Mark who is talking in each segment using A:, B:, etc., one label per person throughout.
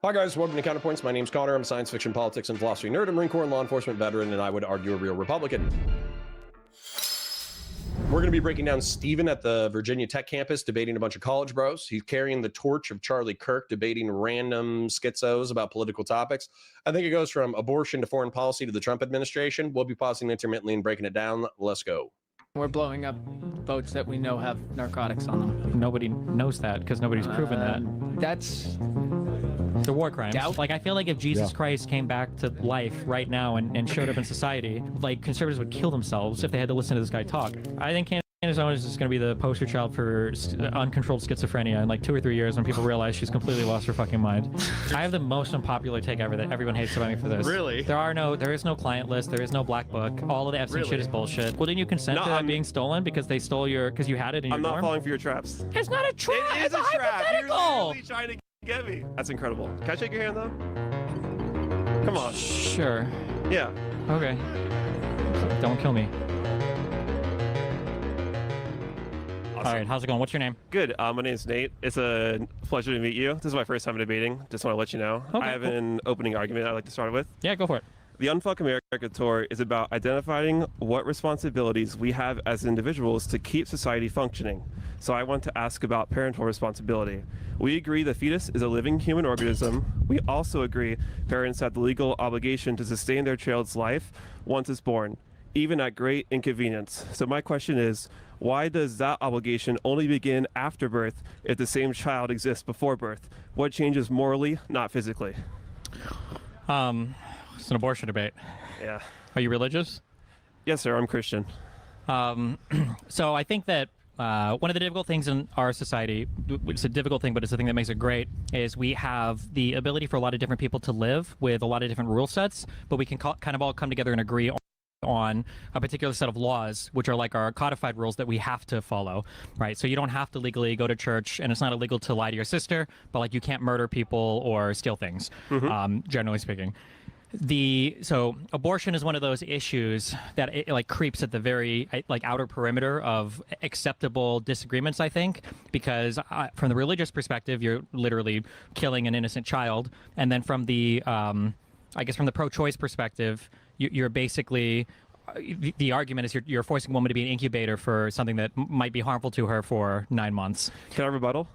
A: Hi guys, welcome to Counterpoints. My name's Connor. I'm a science fiction, politics, and philosophy nerd, a Marine Corps and law enforcement veteran, and I would argue a real Republican. We're going to be breaking down Steven at the Virginia Tech campus debating a bunch of college bros. He's carrying the torch of Charlie Kirk debating random schizos about political topics. I think it goes from abortion to foreign policy to the Trump administration. We'll be pausing intermittently and breaking it down. Let's go.
B: We're blowing up boats that we know have narcotics on them.
C: Nobody knows that because nobody's proven that.
B: That's
C: The war crimes.
B: Doubt.
C: Like, I feel like if Jesus Christ came back to life right now and showed up in society, like, conservatives would kill themselves if they had to listen to this guy talk. I think Candace Owens is going to be the poster child for uncontrolled schizophrenia in like 2 or 3 years when people realize she's completely lost her fucking mind. I have the most unpopular take ever that everyone hates about me for this.
D: Really?
C: There is no client list. There is no black book. All of the Epstein shit is bullshit. Well, didn't you consent to that being stolen because they stole because you had it in your dorm?
D: I'm not falling for your traps.
C: It's not a trap.
D: It is
C: it's
D: a trap. You're
C: hypothetical.
D: literally trying to get me. That's incredible. Can I shake your hand though? Come on.
C: Sure.
D: Yeah.
C: Okay. Don't kill me.
D: Awesome.
C: All right, how's it going? What's your name?
D: Good. My name's Nate. It's a pleasure to meet you. This is my first time debating. Just want to let you know.
C: Okay,
D: I have
C: cool.
D: an opening argument I'd like to start with.
C: Yeah, go for it.
D: The Unfuck America tour is about identifying what responsibilities we have as individuals to keep society functioning. So I want to ask about parental responsibility. We agree the fetus is a living human organism. We also agree parents have the legal obligation to sustain their child's life once it's born, even at great inconvenience. So my question is, why does that obligation only begin after birth if the same child exists before birth? What changes morally, not physically?
C: It's an abortion debate.
D: Yeah.
C: Are you religious?
D: Yes, sir. I'm Christian.
C: So I think that one of the difficult things in our society, it's a difficult thing, but it's the thing that makes it great, is we have the ability for a lot of different people to live with a lot of different rule sets, but we can kind of all come together and agree on a particular set of laws, which are like our codified rules that we have to follow, right? So you don't have to legally go to church, and it's not illegal to lie to your sister, but like you can't murder people or steal things, generally speaking. So abortion is one of those issues that it like creeps at the very like outer perimeter of acceptable disagreements, I think, because from the religious perspective, you're literally killing an innocent child, and then from the I guess from the pro-choice perspective, you're basically the argument is you're forcing a woman to be an incubator for something that might be harmful to her for 9 months.
D: Can I rebuttal?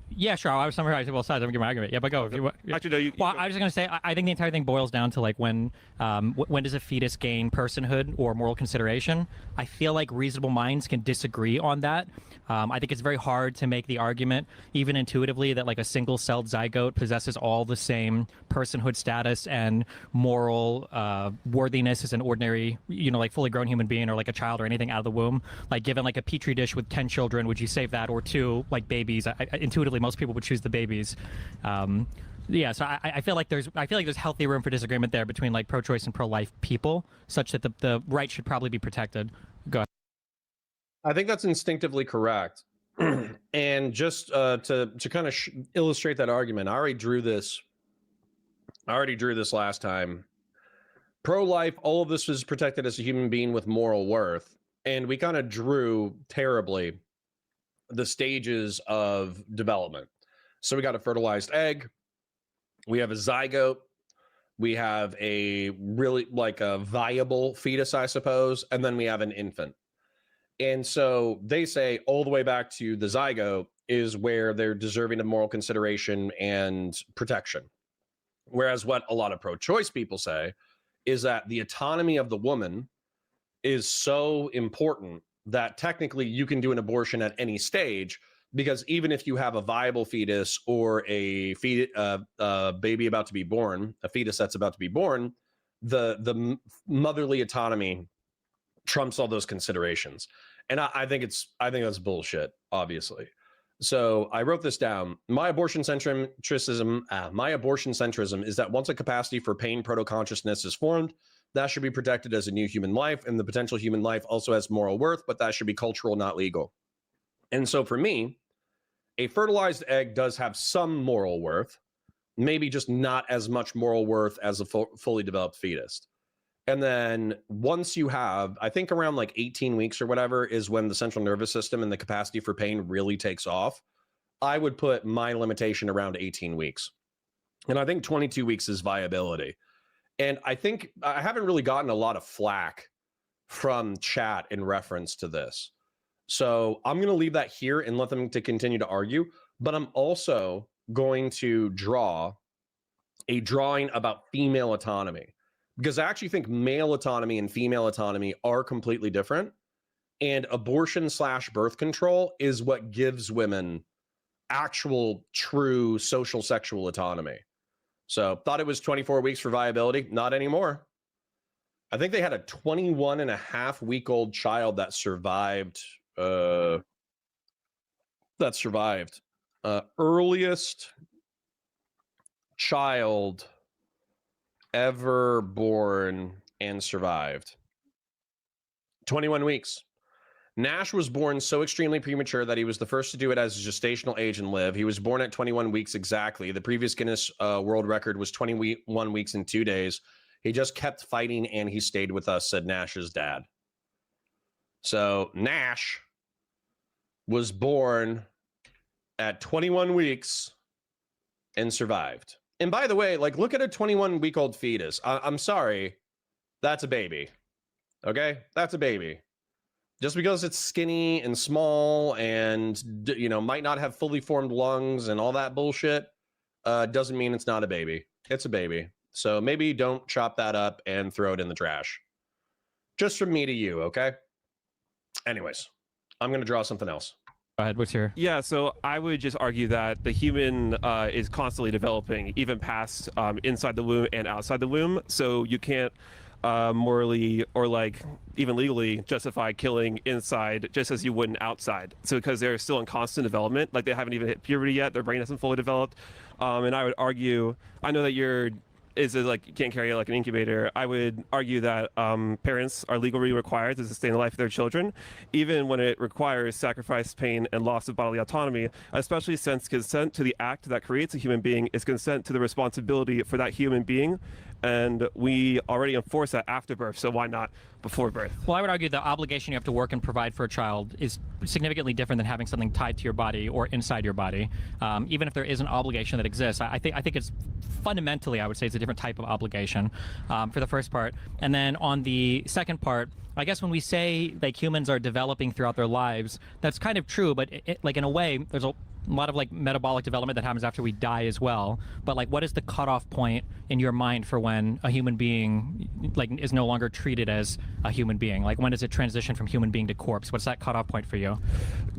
C: Yeah, sure. I was summarizing both sides. I'm gonna give my argument. Yeah, but go. If you,
D: Actually, no.
C: Well, I was just gonna say I think the entire thing boils down to like when does a fetus gain personhood or moral consideration? I feel like reasonable minds can disagree on that. I think it's very hard to make the argument, even intuitively, that like a single-celled zygote possesses all the same personhood status and moral worthiness as an ordinary, like fully grown human being or like a child or anything out of the womb. Like given like a petri dish with 10 children, would you save that or 2 like babies? Intuitively, most people would choose the babies. Yeah, so I feel like there's healthy room for disagreement there between like pro-choice and pro-life people, such that the right should probably be protected. Go ahead.
A: I think that's instinctively correct. And just to kind of illustrate that argument, I already drew this last time. Pro-life, all of this is protected as a human being with moral worth. And we kind of drew terribly the stages of development. So we got a fertilized egg, we have a zygote, we have a really like a viable fetus, I suppose, and then we have an infant. And so they say all the way back to the zygote is where they're deserving of moral consideration and protection. Whereas what a lot of pro-choice people say is that the autonomy of the woman is so important that technically you can do an abortion at any stage, because even if you have a viable fetus or a baby about to be born, a fetus that's about to be born, the motherly autonomy trumps all those considerations. And I think that's bullshit, obviously. So I wrote this down. My abortion centrism is that once a capacity for pain proto-consciousness is formed, that should be protected as a new human life, and the potential human life also has moral worth, but that should be cultural, not legal. And so for me, a fertilized egg does have some moral worth, maybe just not as much moral worth as a fully developed fetus. And then once you have, I think around like 18 weeks or whatever is when the central nervous system and the capacity for pain really takes off. I would put my limitation around 18 weeks. And I think 22 weeks is viability. And I think I haven't really gotten a lot of flack from chat in reference to this. So I'm going to leave that here and let them to continue to argue. But I'm also going to draw a drawing about female autonomy, because I actually think male autonomy and female autonomy are completely different. And abortion / birth control is what gives women actual, true social sexual autonomy. So thought it was 24 weeks for viability. Not anymore. I think they had a 21.5-week-old child that survived. Earliest child ever born and survived. 21 weeks. Nash was born so extremely premature that he was the first to do it as a gestational age and live. He was born at 21 weeks exactly. The previous Guinness World Record was 21 weeks and 2 days. He just kept fighting and he stayed with us, said Nash's dad. So Nash was born at 21 weeks and survived. And by the way, like, look at a 21-week-old fetus. I'm sorry. That's a baby. Okay? That's a baby. Just because it's skinny and small and, you know, might not have fully formed lungs and all that bullshit, doesn't mean it's not a baby. It's a baby. So maybe don't chop that up and throw it in the trash. Just from me to you, okay? Anyways, I'm going to draw something else.
C: Go ahead. What's your?
D: Yeah, so I would just argue that the human is constantly developing, even past inside the womb and outside the womb. So you can't morally or like even legally justify killing inside just as you wouldn't outside. So because they're still in constant development, like they haven't even hit puberty yet, their brain hasn't fully developed. And I would argue, I know that like you can't carry it like an incubator. I would argue that parents are legally required to sustain the life of their children, even when it requires sacrifice, pain, and loss of bodily autonomy, especially since consent to the act that creates a human being is consent to the responsibility for that human being. And we already enforce that after birth, so why not before birth?
C: Well, I would argue the obligation you have to work and provide for a child is significantly different than having something tied to your body or inside your body. Even if there is an obligation that exists, I think it's fundamentally, I would say, it's a different type of obligation for the first part. And then on the second part, I guess when we say like humans are developing throughout their lives, that's kind of true, but like in a way, there's a lot of like metabolic development that happens after we die as well. But like, what is the cutoff point in your mind for when a human being like is no longer treated as a human being? Like, when does it transition from human being to corpse? What's that cutoff point for you?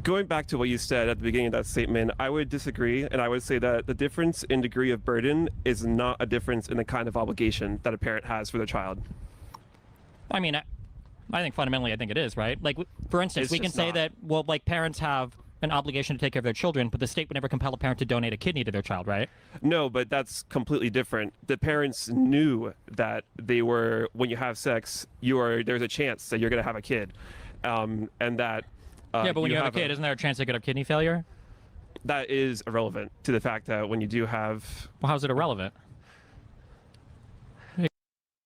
D: Going back to what you said at the beginning of that statement, I would disagree, and I would say that the difference in degree of burden is not a difference in the kind of obligation that a parent has for their child.
C: I mean, I think fundamentally, I think it is, right? Like, for instance,
D: It's
C: we can
D: just
C: say
D: not.
C: that, well, like parents have an obligation to take care of their children, but the state would never compel a parent to donate a kidney to their child, right?
D: No, but that's completely different. The parents knew that they were, when you have sex, there's a chance that you're going to have a kid, and that.
C: Yeah, but when you have a kid, isn't there a chance they could have kidney failure?
D: That is irrelevant to the fact that when you do have.
C: Well, how's it irrelevant?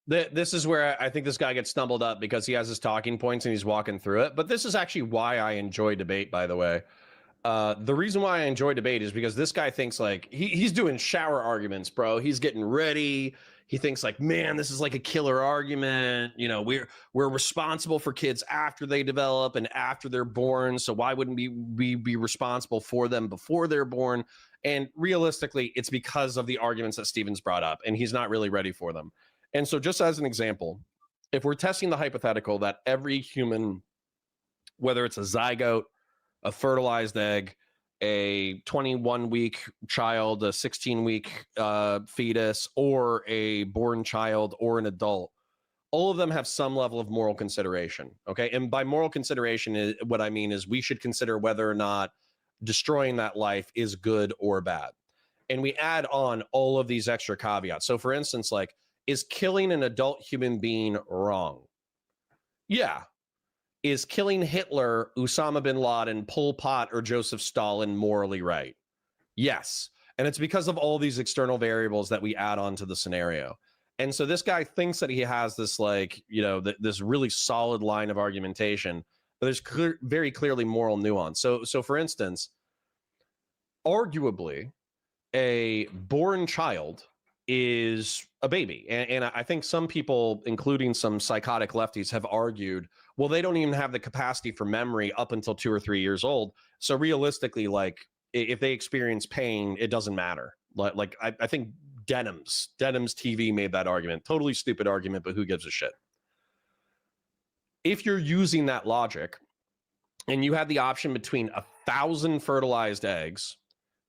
A: This is where I think this guy gets stumbled up because he has his talking points and he's walking through it. But this is actually why I enjoy debate, by the way. The reason why I enjoy debate is because this guy thinks like he's doing shower arguments, bro. He's getting ready. He thinks like, man, this is like a killer argument. You know, we're responsible for kids after they develop and after they're born. So why wouldn't we be responsible for them before they're born? And realistically, it's because of the arguments that Steven's brought up, and he's not really ready for them. And so just as an example, if we're testing the hypothetical that every human, whether it's a zygote, a fertilized egg, a 21-week child, a 16-week fetus, or a born child or an adult, all of them have some level of moral consideration, okay? And by moral consideration, what I mean is we should consider whether or not destroying that life is good or bad. And we add on all of these extra caveats. So for instance, like, is killing an adult human being wrong? Yeah. Is killing Hitler, Osama bin Laden, Pol Pot, or Joseph Stalin morally right? Yes. And it's because of all these external variables that we add on to the scenario. And so this guy thinks that he has this, like, you know, this really solid line of argumentation, but there's very clearly moral nuance. So for instance, arguably, a born child is a baby. And I think some people, including some psychotic lefties, have argued, well, they don't even have the capacity for memory up until 2 or 3 years old. So realistically, like if they experience pain, it doesn't matter. Like I think Denham's TV made that argument. Totally stupid argument, but who gives a shit? If you're using that logic and you had the option between 1,000 fertilized eggs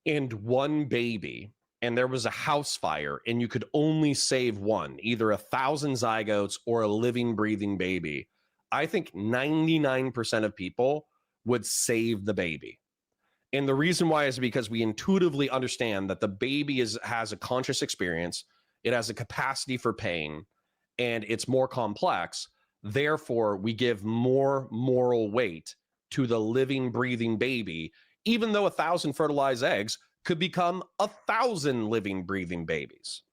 A: and one baby, and there was a house fire and you could only save one, either 1,000 zygotes or a living, breathing baby, I think 99% of people would save the baby. And the reason why is because we intuitively understand that the baby has a conscious experience, it has a capacity for pain, and it's more complex. Therefore, we give more moral weight to the living, breathing baby, even though 1,000 fertilized eggs could become 1,000 living, breathing babies.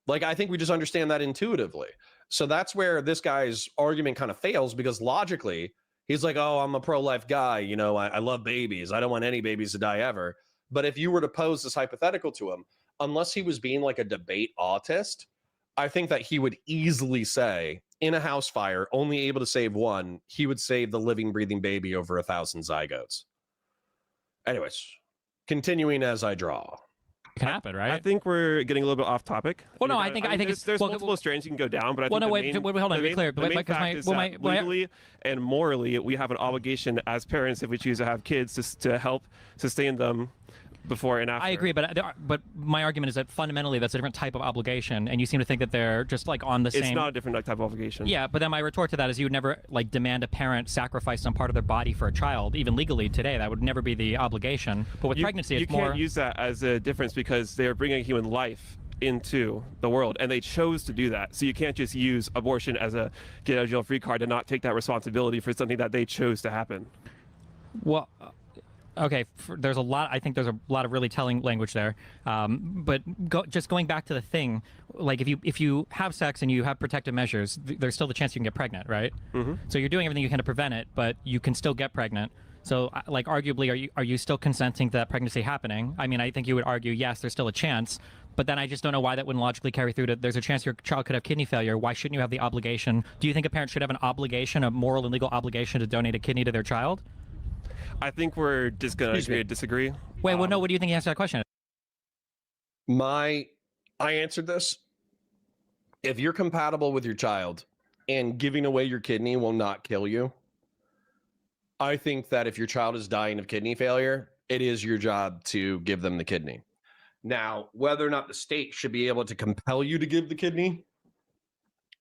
A: Like, I think we just understand that intuitively. So that's where this guy's argument kind of fails, because logically, he's like, oh, I'm a pro-life guy. You know, I love babies. I don't want any babies to die ever. But if you were to pose this hypothetical to him, unless he was being like a debate autist, I think that he would easily say, in a house fire, only able to save one, he would save the living, breathing baby over 1,000 zygotes. Anyways, continuing as I draw.
C: It can happen, right?
D: I think we're getting a little bit off topic.
C: Well, no, I think
D: there's multiple strands you can go down, but I think
C: hold on, to be clear.
D: The main fact is that legally and morally, we have an obligation as parents, if we choose to have kids, to help sustain them before and after.
C: I agree, but my argument is that fundamentally that's a different type of obligation, and you seem to think that they're just like on the same.
D: It's not a different type of obligation.
C: Yeah, but then my retort to that is you would never like demand a parent sacrifice some part of their body for a child, even legally today. That would never be the obligation. But with pregnancy, it's more.
D: You can't use that as a difference because they are bringing human life into the world, and they chose to do that. So you can't just use abortion as a get out of jail free card and not take that responsibility for something that they chose to happen.
C: Well. Okay, there's a lot. I think there's a lot of really telling language there. But just going back to the thing, like if you have sex and you have protective measures, there's still the chance you can get pregnant, right? Mm-hmm. So you're doing everything you can to prevent it, but you can still get pregnant. So, like, arguably, are you still consenting to that pregnancy happening? I mean, I think you would argue yes, there's still a chance. But then I just don't know why that wouldn't logically carry through to there's a chance your child could have kidney failure. Why shouldn't you have the obligation? Do you think a parent should have an obligation, a moral and legal obligation to donate a kidney to their child?
D: I think we're just going to agree to disagree.
C: Wait, well, no, what do you think you answer that question?
A: I answered this. If you're compatible with your child and giving away your kidney will not kill you, I think that if your child is dying of kidney failure, it is your job to give them the kidney. Now, whether or not the state should be able to compel you to give the kidney,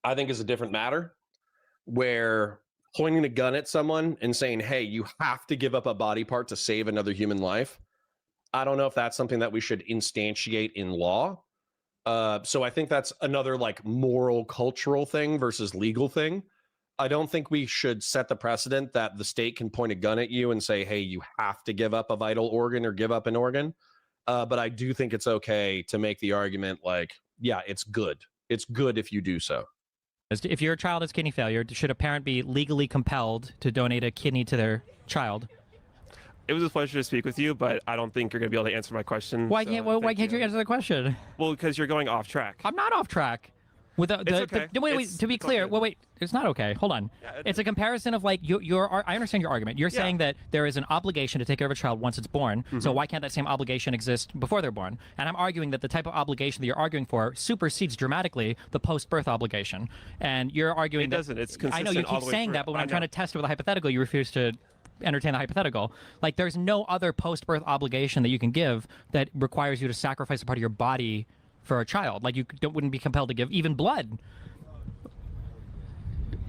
A: I think is a different matter, where pointing a gun at someone and saying, hey, you have to give up a body part to save another human life, I don't know if that's something that we should instantiate in law. So I think that's another like moral, cultural thing versus legal thing. I don't think we should set the precedent that the state can point a gun at you and say, hey, you have to give up a vital organ or give up an organ. But I do think it's okay to make the argument like, yeah, it's good. It's good if you do so.
C: If your child has kidney failure, should a parent be legally compelled to donate a kidney to their child?
D: It was a pleasure to speak with you, but I don't think you're going to be able to answer my question.
C: Why can't you answer the question?
D: Well, because you're going off track.
C: I'm not off track. Wait, to be clear, it's not okay. Hold on.
D: Yeah,
C: it's a comparison of like I understand your argument. You're saying that there is an obligation to take care of a child once it's born. Mm-hmm. So why can't that same obligation exist before they're born? And I'm arguing that the type of obligation that you're arguing for supersedes dramatically the post-birth obligation. And you're arguing
D: it doesn't. It's consistent.
C: I know you keep saying that, but when I'm trying to test it with a hypothetical, you refuse to entertain the hypothetical. Like, there's no other post-birth obligation that you can give that requires you to sacrifice a part of your body for a child. Like, you wouldn't be compelled to give even blood.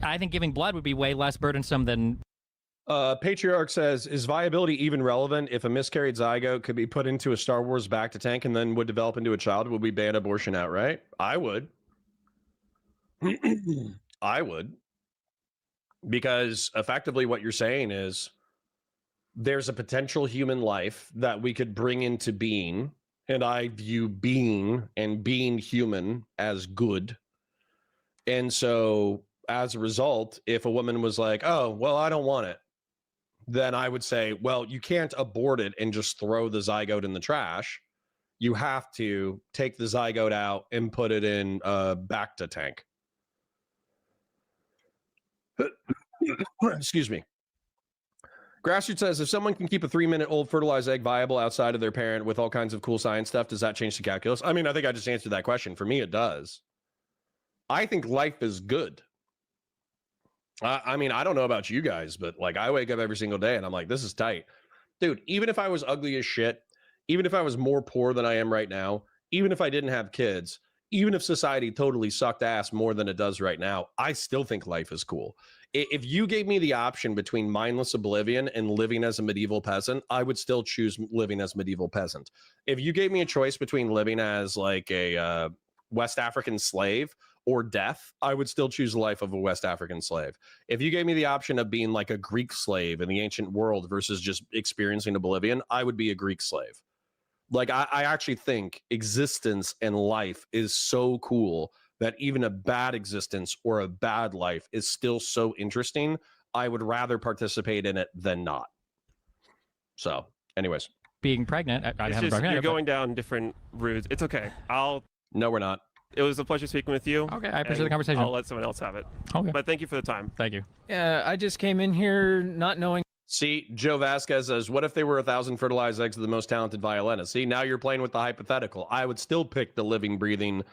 C: I think giving blood would be way less burdensome than...
A: Patriarch says, is viability even relevant if a miscarried zygote could be put into a Star Wars bacta tank and then would develop into a child? Would we ban abortion outright? I would. I would. Because effectively what you're saying is there's a potential human life that we could bring into being, and I view being and being human as good. And so as a result, if a woman was like, oh, well, I don't want it, then I would say, well, you can't abort it and just throw the zygote in the trash. you have to take the zygote out and put it in a Bacta tank. Excuse me. Grassroots says, if someone can keep a 3-minute-old fertilized egg viable outside of their parent with all kinds of cool science stuff, does that change the calculus? I mean, I think I just answered that question. For me, it does. I think life is good. I mean, I don't know about you guys, but like I wake up every single day and I'm like, this is tight. Dude, even if I was ugly as shit, even if I was more poor than I am right now, even if I didn't have kids, even if society totally sucked ass more than it does right now, I still think life is cool. If you gave me the option between mindless oblivion and living as a medieval peasant, I would still choose living as medieval peasant. If you gave me a choice between living as like a West African slave or death, I would still choose the life of a West African slave. If you gave me the option of being like a Greek slave in the ancient world versus just experiencing oblivion, I would be a Greek slave. Like, I actually think existence and life is so cool that even a bad existence or a bad life is still so interesting. I would rather participate in it than not. So, anyways.
C: Being pregnant, I
D: It's
C: haven't
D: just,
C: broken
D: you're going down different routes. It's okay.
A: No, we're not.
D: It was a pleasure speaking with you.
C: Okay, I appreciate the
D: and
C: conversation.
D: I'll let someone else have it.
C: Okay.
D: But thank you for the time.
C: Thank you.
B: I just came in here not knowing.
A: See, Joe Vasquez says, what if they were 1,000 fertilized eggs of the most talented violinist? See, now you're playing with the hypothetical. I would still pick the living, breathing,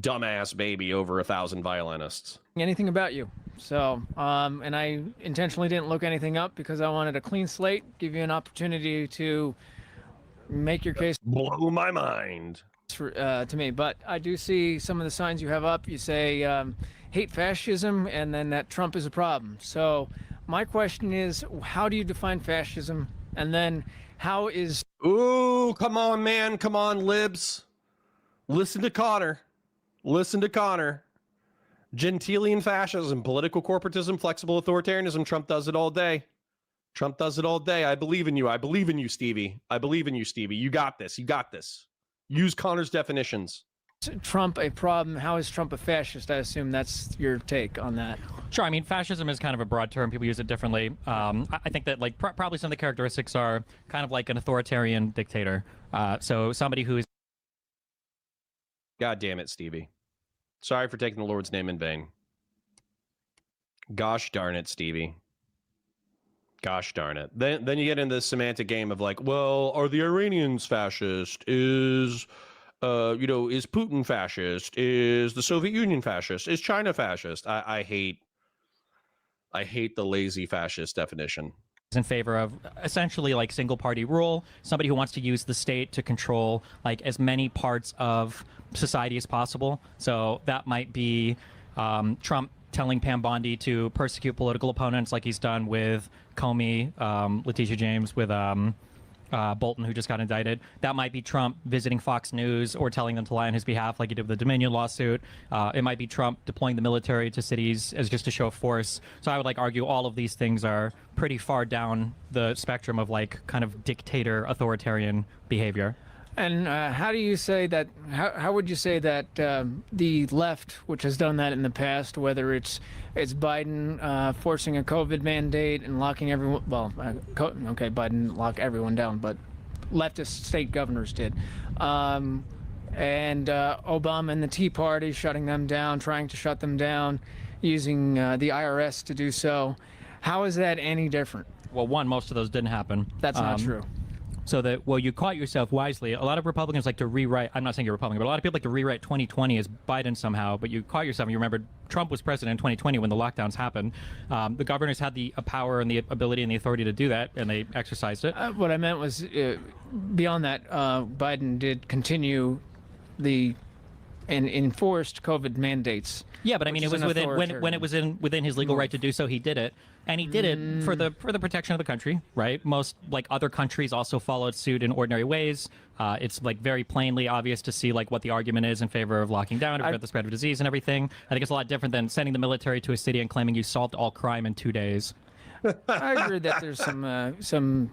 A: dumbass baby over 1,000 violinists.
B: Anything about you. So, and I intentionally didn't look anything up because I wanted a clean slate, give you an opportunity to make your case.
A: Blow my mind.
B: To me, but I do see some of the signs you have up. You say hate fascism and then that Trump is a problem. So my question is, how do you define fascism? And then how is...
A: Ooh, come on, man. Come on, libs. Listen to Connor. Listen to Connor. Gentilian fascism, political corporatism, flexible authoritarianism. Trump does it all day. Trump does it all day. I believe in you. I believe in you, Stevie. I believe in you, Stevie. You got this. You got this. Use Connor's definitions.
B: Trump a problem? How is Trump a fascist? I assume that's your take on that.
C: Sure. I mean, fascism is kind of a broad term. People use it differently. I think that like probably some of the characteristics are kind of like an authoritarian dictator. So somebody who is...
A: God damn it, Stevie. Sorry for taking the Lord's name in vain. Gosh darn it, Stevie. Gosh darn it. Then you get into the semantic game of like, well, are the Iranians fascist? Is Putin fascist? Is the Soviet Union fascist? Is China fascist? I hate the lazy fascist definition.
C: In favor of essentially like single party rule, somebody who wants to use the state to control like as many parts of society as possible. So that might be Trump telling Pam Bondi to persecute political opponents like he's done with Comey, Letitia James, with Bolton, who just got indicted. That might be Trump visiting Fox News or telling them to lie on his behalf like he did with the Dominion lawsuit. It might be Trump deploying the military to cities as just a show of force. So I would like argue all of these things are pretty far down the spectrum of like kind of dictator authoritarian behavior.
B: And how do you say that? How would you say that the left, which has done that in the past, whether it's Biden forcing a COVID mandate and locking everyone, well, okay, Biden locked everyone down, but leftist state governors did, and Obama and the Tea Party shutting them down, trying to shut them down, using the IRS to do so. How is that any different?
C: Well, one, most of those didn't happen.
B: That's not true.
C: So that, well, you caught yourself wisely. A lot of Republicans like to rewrite, I'm not saying you're Republican, but a lot of people like to rewrite 2020 as Biden somehow, but you caught yourself and you remembered Trump was president in 2020 when the lockdowns happened. The governors had the power and the ability and the authority to do that, and they exercised it.
B: What I meant was, beyond that, Biden did continue and enforced COVID mandates.
C: Yeah, but I mean, it was within when it was within his legal right to do so. He did it, and he did it for the protection of the country, right? Most like other countries also followed suit in ordinary ways. It's like very plainly obvious to see like what the argument is in favor of locking down to prevent the spread of disease and everything. I think it's a lot different than sending the military to a city and claiming you solved all crime in 2 days.
B: I agree that there's some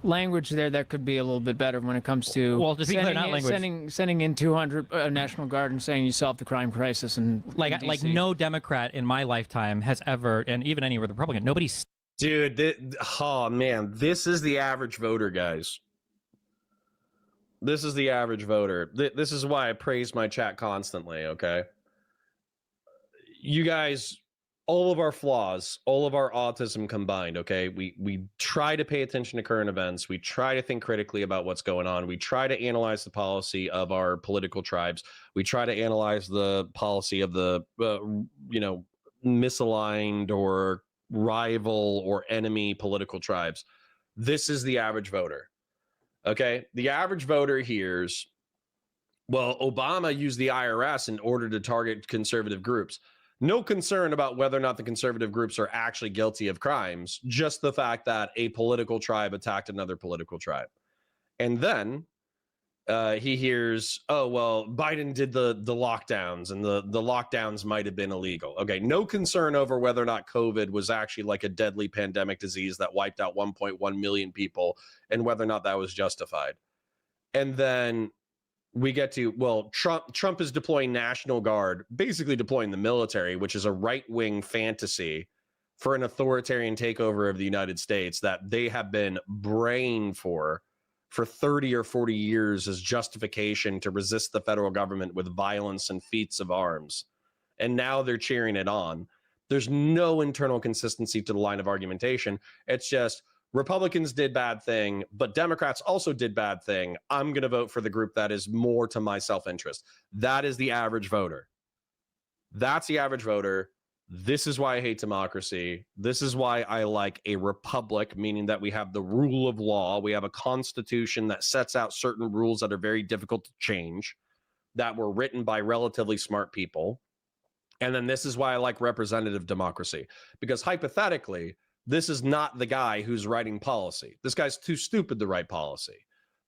B: language there that could be a little bit better when it comes to sending in 200 National Guard and saying you solved the crime crisis and
C: like no Democrat in my lifetime has ever, and even any Republican, nobody.
A: Dude, oh man, this is the average voter, guys. This is the average voter. This is why I praise my chat constantly, okay? You guys, all of our flaws, all of our autism combined, okay? We try to pay attention to current events. We try to think critically about what's going on. We try to analyze the policy of our political tribes. We try to analyze the policy of the, misaligned or rival or enemy political tribes. This is the average voter, okay? The average voter hears, well, Obama used the IRS in order to target conservative groups. No concern about whether or not the conservative groups are actually guilty of crimes, just the fact that a political tribe attacked another political tribe. And then he hears, oh, well, Biden did the lockdowns and the lockdowns might have been illegal. Okay, no concern over whether or not COVID was actually like a deadly pandemic disease that wiped out 1.1 million people and whether or not that was justified. And then we get to, well, Trump is deploying National Guard, basically deploying the military, which is a right-wing fantasy for an authoritarian takeover of the United States that they have been braying for 30 or 40 years as justification to resist the federal government with violence and feats of arms. And now they're cheering it on. There's no internal consistency to the line of argumentation. It's just, Republicans did bad thing, but Democrats also did bad thing. I'm going to vote for the group that is more to my self-interest. That is the average voter. That's the average voter. This is why I hate democracy. This is why I like a republic, meaning that we have the rule of law. We have a constitution that sets out certain rules that are very difficult to change, that were written by relatively smart people. And then this is why I like representative democracy, because hypothetically, this is not the guy who's writing policy. This guy's too stupid to write policy.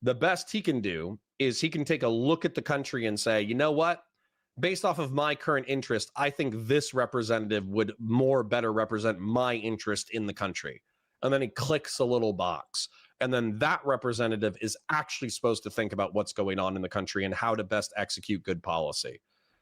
A: The best he can do is he can take a look at the country and say, you know what? Based off of my current interest, I think this representative would better represent my interest in the country. And then he clicks a little box. And then that representative is actually supposed to think about what's going on in the country and how to best execute good policy.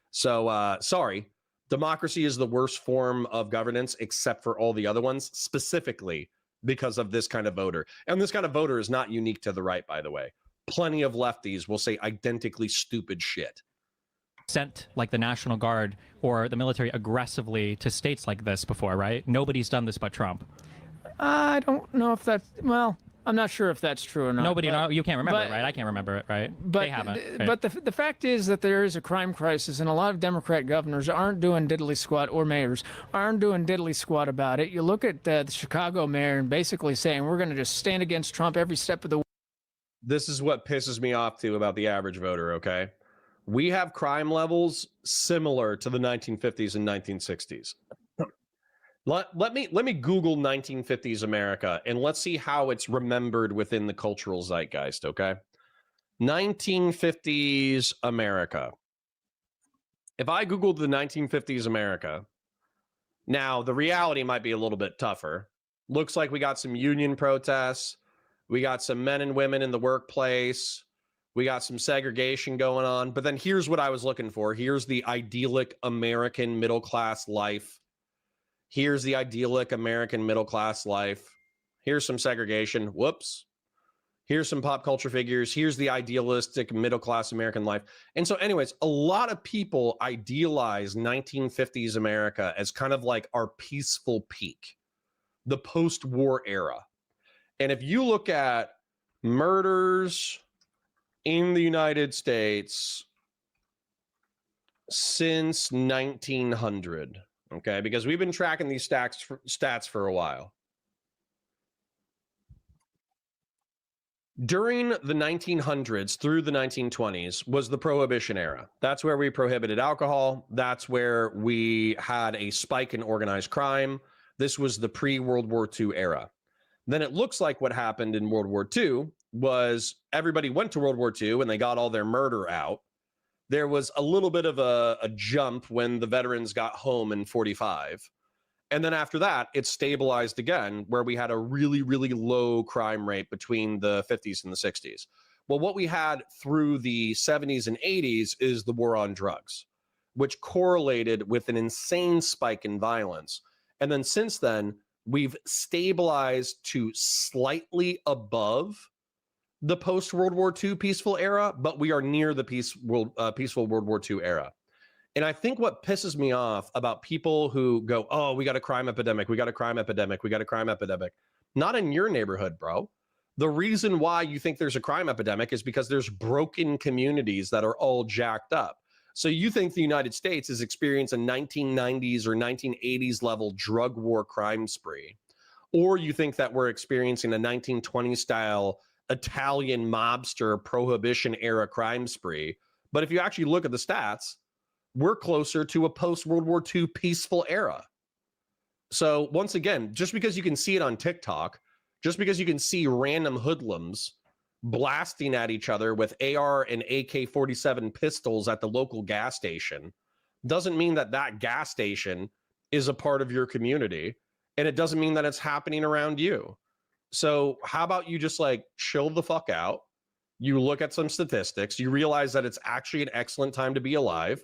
A: So, sorry. Democracy is the worst form of governance, except for all the other ones, specifically because of this kind of voter. And this kind of voter is not unique to the right, by the way. Plenty of lefties will say identically stupid shit.
C: Sent like the National Guard or the military aggressively to states like this before, right? Nobody's done this but Trump.
B: I don't know if that's, well, I'm not sure if that's true or not.
C: Nobody, no, you can't remember it, right? I can't remember it, right?
B: But
C: they haven't. Right?
B: But the fact is that there is a crime crisis, and a lot of Democrat governors aren't doing diddly squat, or mayors aren't doing diddly squat about it. You look at the Chicago mayor and basically saying we're going to just stand against Trump every step of the way. This
A: is what pisses me off too about the average voter. Okay, we have crime levels similar to the 1950s and 1960s. Let me Google 1950s America and let's see how it's remembered within the cultural zeitgeist, okay? 1950s America. If I Googled the 1950s America, now the reality might be a little bit tougher. Looks like we got some union protests. We got some men and women in the workplace. We got some segregation going on. But then here's what I was looking for. Here's the idyllic American middle-class life. Here's the idyllic American middle-class life. Here's some segregation. Whoops. Here's some pop culture figures. Here's the idealistic middle-class American life. And so anyways, a lot of people idealize 1950s America as kind of like our peaceful peak, the post-war era. And if you look at murders in the United States since 1900, okay, because we've been tracking these stats for a while. During the 1900s through the 1920s was the Prohibition era. That's where we prohibited alcohol. That's where we had a spike in organized crime. This was the pre-World War II era. Then it looks like what happened in World War II was everybody went to World War II and they got all their murder out. There was a little bit of a jump when the veterans got home in 45. And then after that, it stabilized again, where we had a really, really low crime rate between the 50s and the 60s. Well, what we had through the 70s and 80s is the war on drugs, which correlated with an insane spike in violence. And then since then, we've stabilized to slightly above the post World War II peaceful era, but we are near the peaceful World War II era. And I think what pisses me off about people who go, oh, we got a crime epidemic, we got a crime epidemic, we got a crime epidemic. Not in your neighborhood, bro. The reason why you think there's a crime epidemic is because there's broken communities that are all jacked up. So you think the United States is experiencing a 1990s or 1980s level drug war crime spree, or you think that we're experiencing a 1920s style Italian mobster prohibition era crime spree. But if you actually look at the stats, we're closer to a post-World War II peaceful era. So once again, just because you can see it on TikTok, just because you can see random hoodlums blasting at each other with AR and AK-47 pistols at the local gas station, doesn't mean that that gas station is a part of your community. And it doesn't mean that it's happening around you. So how about you just like chill the fuck out? You look at some statistics, you realize that it's actually an excellent time to be alive.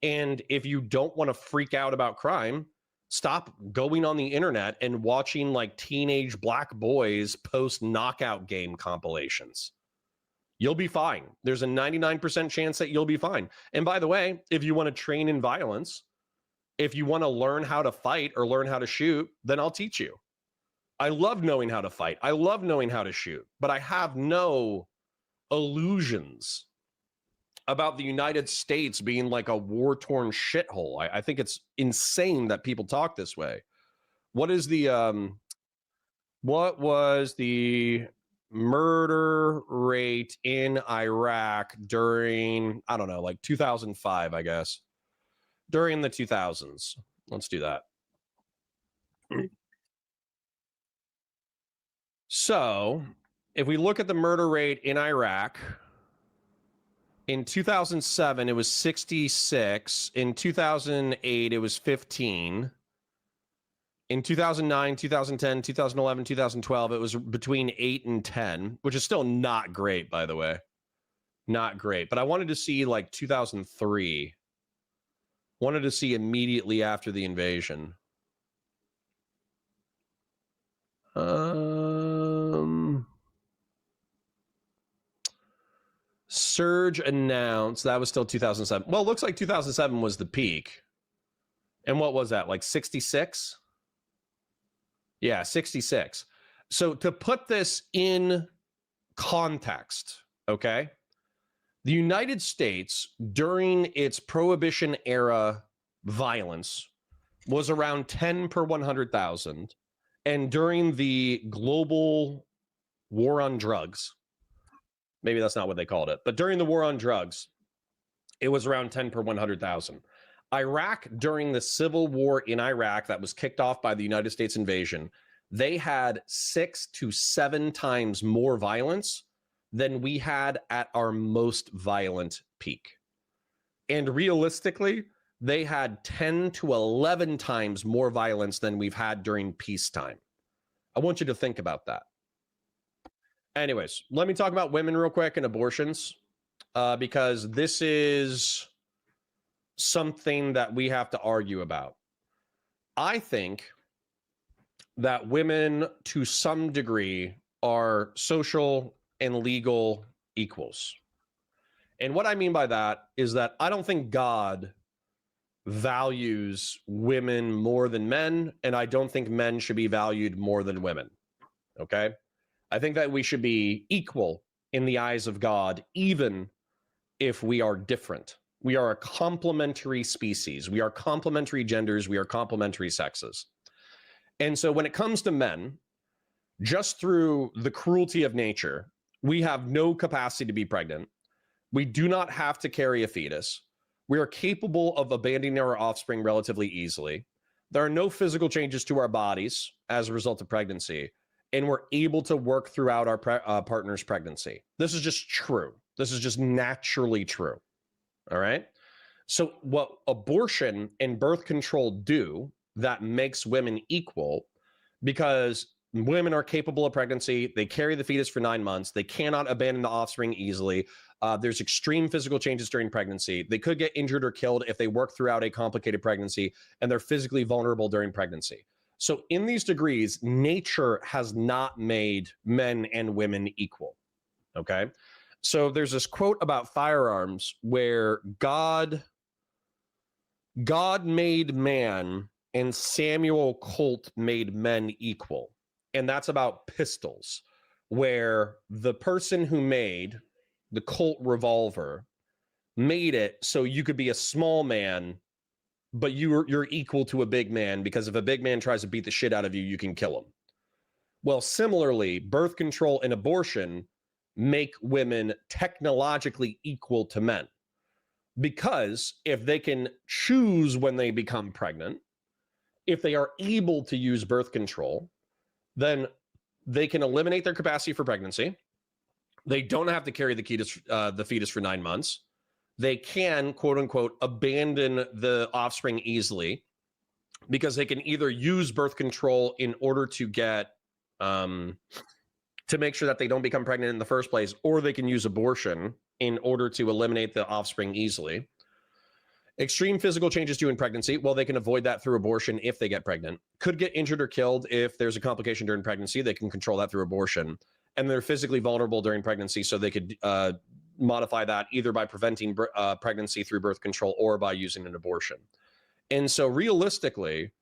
A: And if you don't want to freak out about crime, stop going on the internet and watching like teenage black boys post knockout game compilations. You'll be fine. There's a 99% chance that you'll be fine. And by the way, if you want to train in violence, if you want to learn how to fight or learn how to shoot, then I'll teach you. I love knowing how to fight. I love knowing how to shoot, but I have no illusions about the United States being like a war-torn shithole. I think it's insane that people talk this way. What was the murder rate in Iraq during, I don't know, like 2005, I guess. During the 2000s. Let's do that. So, if we look at the murder rate in Iraq, in 2007, it was 66. In 2008, it was 15. In 2009, 2010, 2011, 2012, it was between 8 and 10, which is still not great, by the way. Not great. But I wanted to see like 2003. Wanted to see immediately after the invasion. Surge announced. That was still 2007. Well, it looks like 2007 was the peak. And what was that? Like 66? Yeah, 66. So to put this in context, okay? The United States, during its Prohibition era violence, was around 10 per 100,000. And during the global war on drugs, maybe that's not what they called it, but during the war on drugs, it was around 10 per 100,000. Iraq, during the civil war in Iraq that was kicked off by the United States invasion, they had 6 to 7 times more violence than we had at our most violent peak. And realistically, they had 10 to 11 times more violence than we've had during peacetime. I want you to think about that. Anyways, let me talk about women real quick and abortions, because this is something that we have to argue about. I think that women, to some degree, are social and legal equals. And what I mean by that is that I don't think God values women more than men, and I don't think men should be valued more than women. Okay? I think that we should be equal in the eyes of God, even if we are different. We are a complementary species. We are complementary genders. We are complementary sexes. And so when it comes to men, just through the cruelty of nature, we have no capacity to be pregnant. We do not have to carry a fetus. We are capable of abandoning our offspring relatively easily. There are no physical changes to our bodies as a result of pregnancy, and we're able to work throughout our partner's pregnancy. This is just true. This is just naturally true. All right? So what abortion and birth control do that makes women equal, because women are capable of pregnancy, they carry the fetus for 9 months, they cannot abandon the offspring easily. There's extreme physical changes during pregnancy. They could get injured or killed if they work throughout a complicated pregnancy, and they're physically vulnerable during pregnancy. So in these degrees, nature has not made men and women equal. Okay. So there's this quote about firearms where God made man and Samuel Colt made men equal. And that's about pistols, where the person who made the Colt revolver made it so you could be a small man, but you're equal to a big man, because if a big man tries to beat the shit out of you, you can kill him. Well, similarly, birth control and abortion make women technologically equal to men, because if they can choose when they become pregnant, if they are able to use birth control, then they can eliminate their capacity for pregnancy. They don't have to carry the fetus for 9 months. They can, quote unquote, abandon the offspring easily, because they can either use birth control in order to get to make sure that they don't become pregnant in the first place, or they can use abortion in order to eliminate the offspring easily. Extreme physical changes due in pregnancy, well, they can avoid that through abortion if they get pregnant. Could get injured or killed if there's a complication during pregnancy, they can control that through abortion. And they're physically vulnerable during pregnancy, so they could modify that either by preventing pregnancy through birth control or by using an abortion. And so realistically,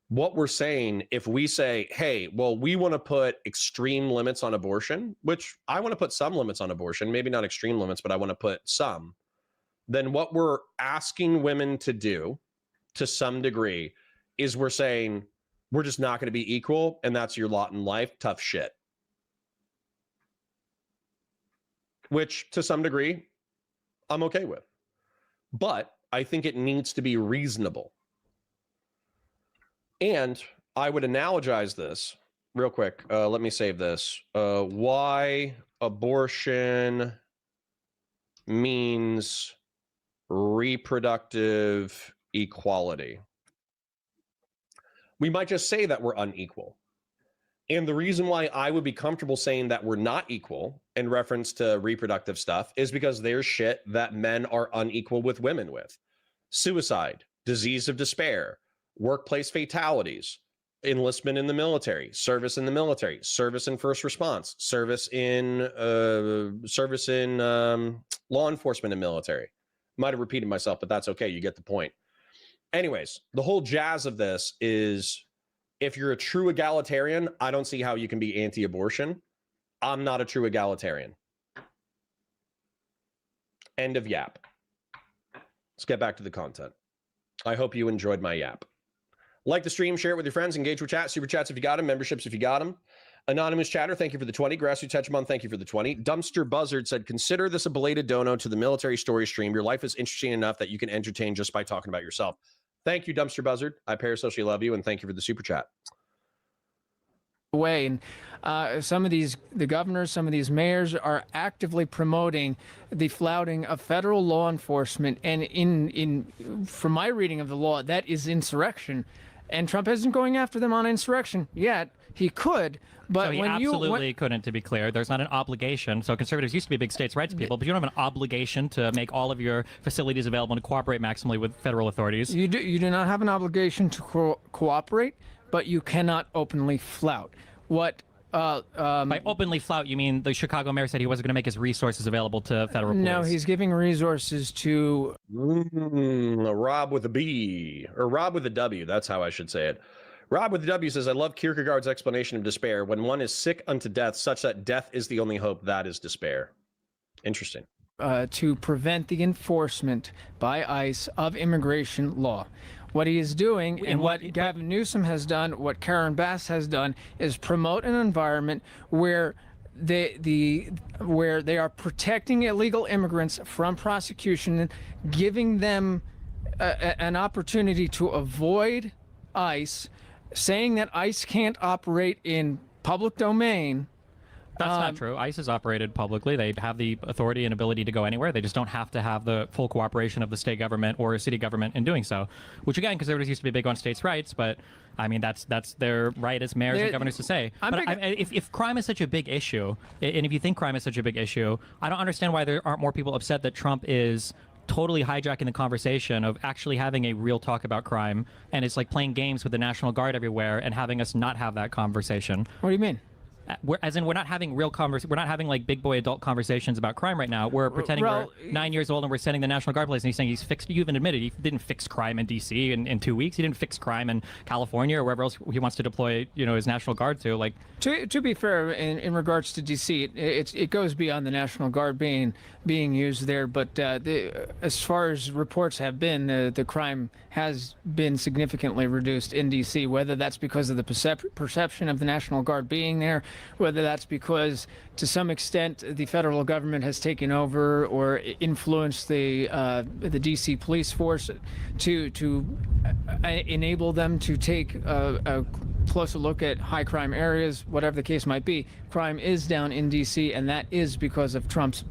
A: what we're saying, if we say, hey, well, we want to put extreme limits on abortion, which I want to put some limits on abortion, maybe not extreme limits, but I want to put some, then what we're asking women to do to some degree is we're saying we're just not going to be equal, and that's your lot in life. Tough shit. Which to some degree I'm okay with. But I think it needs to be reasonable. And I would analogize this real quick. Let me save this. Why abortion means reproductive equality. We might just say that we're unequal. And the reason why I would be comfortable saying that we're not equal in reference to reproductive stuff is because there's shit that men are unequal with women with. Suicide, disease of despair, workplace fatalities, enlistment in the military, service in the military, service in first response, service in law enforcement and military. Might have repeated myself, but that's okay. You get the point. Anyways, the whole jazz of this is, if you're a true egalitarian, I don't see how you can be anti-abortion. I'm not a true egalitarian. End of yap. Let's get back to the content. I hope you enjoyed my yap. Like the stream, share it with your friends, engage with chat, super chats if you got them, memberships if you got them. Anonymous chatter, thank you for the 20. Grassroots Hegemon, thank you for the 20. Dumpster Buzzard said, consider this a belated dono to the military story stream. Your life is interesting enough that you can entertain just by talking about yourself. Thank you, Dumpster Buzzard. I parasocially love you, and thank you for the super chat.
B: Way, and some of these, the governors, some of these mayors are actively promoting the flouting of federal law enforcement, and from my reading of the law, that is insurrection. And Trump isn't going after them on insurrection yet. He could, but
C: so he absolutely couldn't, to be clear. There's not an obligation. So conservatives used to be big states' rights people, but you don't have an obligation to make all of your facilities available and cooperate maximally with federal authorities.
B: You do not have an obligation to cooperate, but you cannot openly flout. What
C: by openly flout, you mean the Chicago mayor said he wasn't going to make his resources available to federal police?
B: No, he's giving resources to
A: Rob with a B, or Rob with a W. That's how I should say it. Rob with the W says, I love Kierkegaard's explanation of despair. When one is sick unto death, such that death is the only hope, that is despair. Interesting.
B: To prevent the enforcement by ICE of immigration law. What he is doing, and what Gavin Newsom has done, what Karen Bass has done, is promote an environment where where they are protecting illegal immigrants from prosecution, giving them an opportunity to avoid ICE, saying that ICE can't operate in public domain.
C: That's not true. ICE is operated publicly. They have the authority and ability to go anywhere. They just don't have to have the full cooperation of the state government or city government in doing so. Which, again, conservatives used to be big on states' rights, but I mean that's their right as mayors and governors to say. If crime is such a big issue, and if you think crime is such a big issue, I don't understand why there aren't more people upset that Trump is totally hijacking the conversation of actually having a real talk about crime, and it's like playing games with the National Guard everywhere and having us not have that conversation.
B: What do you mean?
C: we're not having we're not having like big boy adult conversations about crime right now. We're pretending we're 9 years old and we're sending the National Guard place, and he's saying he's fixed. You even admitted he didn't fix crime in D.C. in 2 weeks. He didn't fix crime in California or wherever else he wants to deploy, his National Guard to. Like,
B: to be fair, in regards to D.C., it goes beyond the National Guard being used there. But as far as reports have been, the crime has been significantly reduced in D.C. Whether that's because of the perception of the National Guard being there, whether that's because to some extent the federal government has taken over or influenced the DC police force to enable them to take a closer look at high crime areas, whatever the case might be. Crime is down in DC, and that is because of Trump's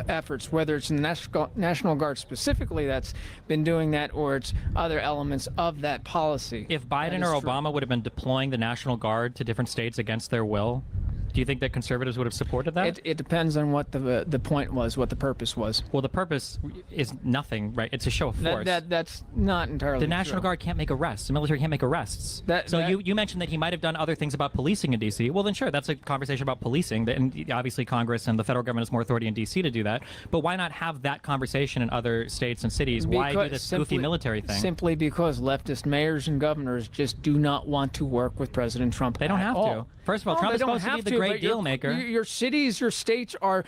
B: efforts, whether it's in the National Guard specifically that's been doing that, or it's other elements of that policy.
C: if Biden or Obama would have been deploying the National Guard to different states against their will, do you think that conservatives would have supported that?
B: It depends on what the point was, what the purpose was.
C: Well, the purpose is nothing, right? It's a show of force.
B: That's not entirely
C: The National
B: true.
C: Guard can't make arrests. The military can't make arrests. You mentioned that he might have done other things about policing in D.C. Well, then sure, that's a conversation about policing. And obviously, Congress and the federal government has more authority in D.C. to do that. But why not have that conversation in other states and cities? Why do this goofy military thing?
B: Simply because leftist mayors and governors just do not want to work with President Trump.
C: They don't have to. First of all, Trump is supposed to be the great deal maker.
B: Your cities, your states are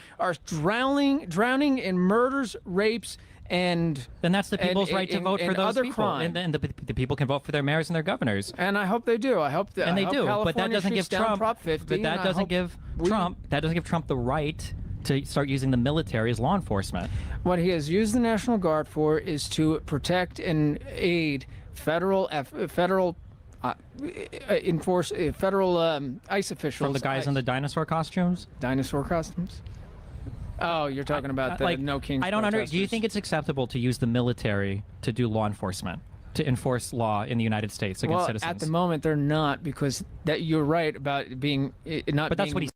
B: drowning in murders, rapes, and
C: then that's the people's right to vote for those
B: other
C: people.
B: crime.
C: And then the people can vote for their mayors and their governors.
B: And I hope they do. I hope that.
C: And they do. But that doesn't give Trump.
B: Prop 50,
C: But that doesn't give Trump. That doesn't give Trump the right to start using the military as law enforcement.
B: What he has used the National Guard for is to protect and aid federal enforce federal ICE officials.
C: From the guys in the dinosaur costumes?
B: Dinosaur costumes? Oh, you're talking about the No Kings.
C: I don't understand. Do you think it's acceptable to use the military to do law enforcement, to enforce law in the United States against citizens?
B: At the moment, they're not, because that you're right about it being not.
C: But that's what he's.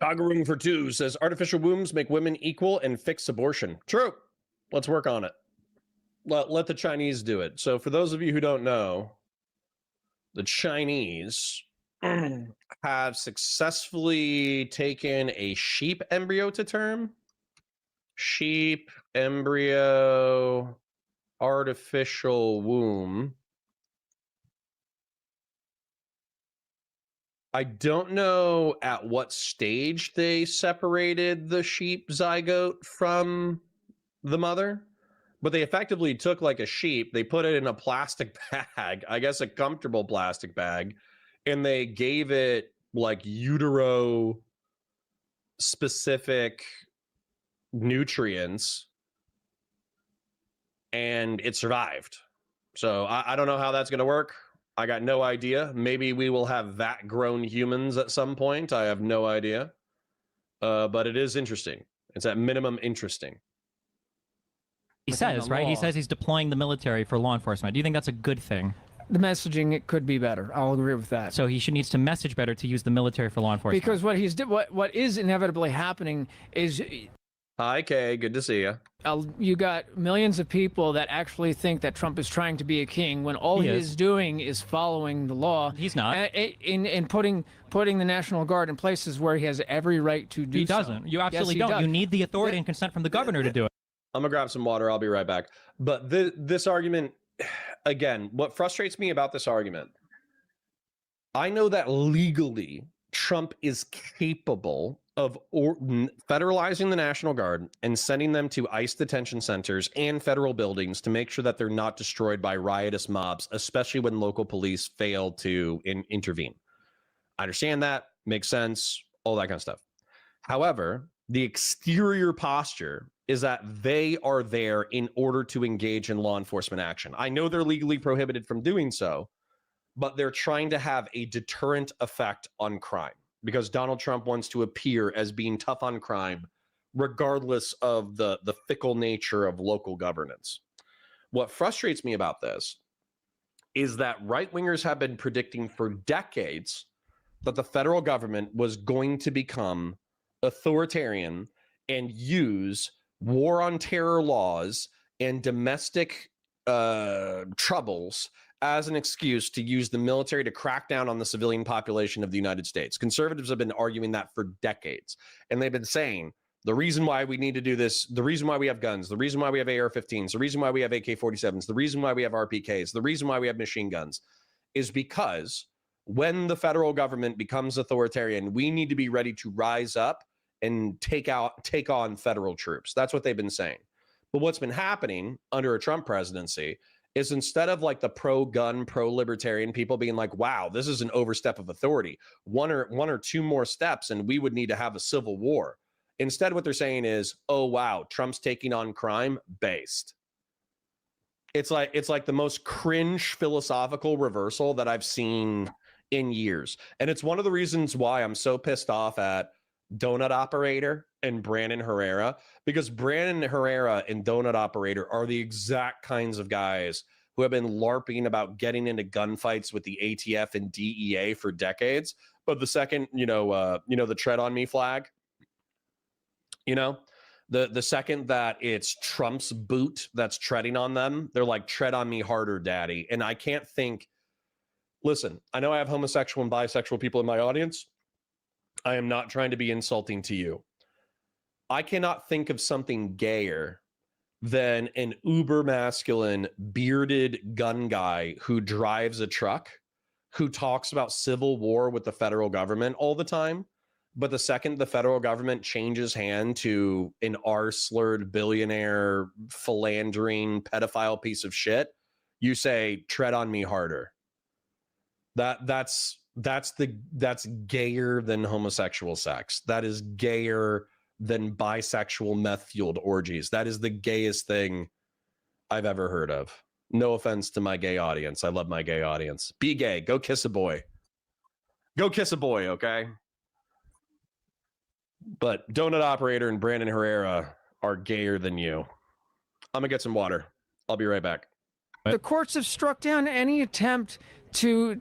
A: Dog Room for Two says artificial wombs make women equal and fix abortion. True. Let's work on it. Let the Chinese do it. So for those of you who don't know, the Chinese have successfully taken a sheep embryo to term. Sheep embryo, artificial womb. I don't know at what stage they separated the sheep zygote from the mother, but they effectively took like a sheep, they put it in a plastic bag, I guess a comfortable plastic bag, and they gave it like utero specific nutrients, and it survived. So I don't know how that's going to work. I got no idea. Maybe we will have vat grown humans at some point. I have no idea. But it is interesting. It's at minimum interesting.
C: He says, right? He says he's deploying the military for law enforcement. Do you think that's a good thing?
B: The messaging, it could be better. I'll agree with that.
C: So he needs to message better to use the military for law enforcement.
B: Because what is inevitably happening is.
A: Hi, Kay. Good to see you.
B: You got millions of people that actually think that Trump is trying to be a king when all he is doing is following the law.
C: He's not.
B: In putting the National Guard in places where he has every right to do so.
C: He doesn't. You absolutely don't. You need the authority and consent from the governor to do it.
A: I'm going to grab some water. I'll be right back. But this argument, again, what frustrates me about this argument, I know that legally Trump is capable of federalizing the National Guard and sending them to ICE detention centers and federal buildings to make sure that they're not destroyed by riotous mobs, especially when local police fail to intervene. I understand that, makes sense, all that kind of stuff. However, the exterior posture is that they are there in order to engage in law enforcement action. I know they're legally prohibited from doing so, but they're trying to have a deterrent effect on crime, because Donald Trump wants to appear as being tough on crime, regardless of the fickle nature of local governance. What frustrates me about this is that right-wingers have been predicting for decades that the federal government was going to become authoritarian and use war on terror laws and domestic troubles as an excuse to use the military to crack down on the civilian population of the United States. Conservatives have been arguing that for decades. And they've been saying the reason why we need to do this, the reason why we have guns, the reason why we have AR-15s, the reason why we have AK-47s, the reason why we have RPKs, the reason why we have machine guns is because when the federal government becomes authoritarian, we need to be ready to rise up and take on federal troops. That's what they've been saying. But what's been happening under a Trump presidency is instead of like the pro-gun, pro-libertarian people being like, wow, this is an overstep of authority, one or two more steps and we would need to have a civil war. Instead, what they're saying is, oh, wow, Trump's taking on crime based. It's like the most cringe philosophical reversal that I've seen in years. And it's one of the reasons why I'm so pissed off at Donut Operator and Brandon Herrera, because Brandon Herrera and Donut Operator are the exact kinds of guys who have been LARPing about getting into gunfights with the ATF and DEA for decades. But the second, the tread on me flag, the second that it's Trump's boot that's treading on them, they're like, tread on me harder, daddy. And I can't think, listen, I know I have homosexual and bisexual people in my audience. I am not trying to be insulting to you. I cannot think of something gayer than an uber masculine bearded gun guy who drives a truck, who talks about civil war with the federal government all the time. But the second the federal government changes hand to an R-slurred billionaire philandering pedophile piece of shit, you say, tread on me harder. That's gayer than homosexual sex. That is gayer than bisexual meth-fueled orgies. That is the gayest thing I've ever heard of. No offense to my gay audience. I love my gay audience. Be gay. Go kiss a boy. Go kiss a boy, okay? But Donut Operator and Brandon Herrera are gayer than you. I'm going to get some water. I'll be right back.
B: The courts have struck down any attempt to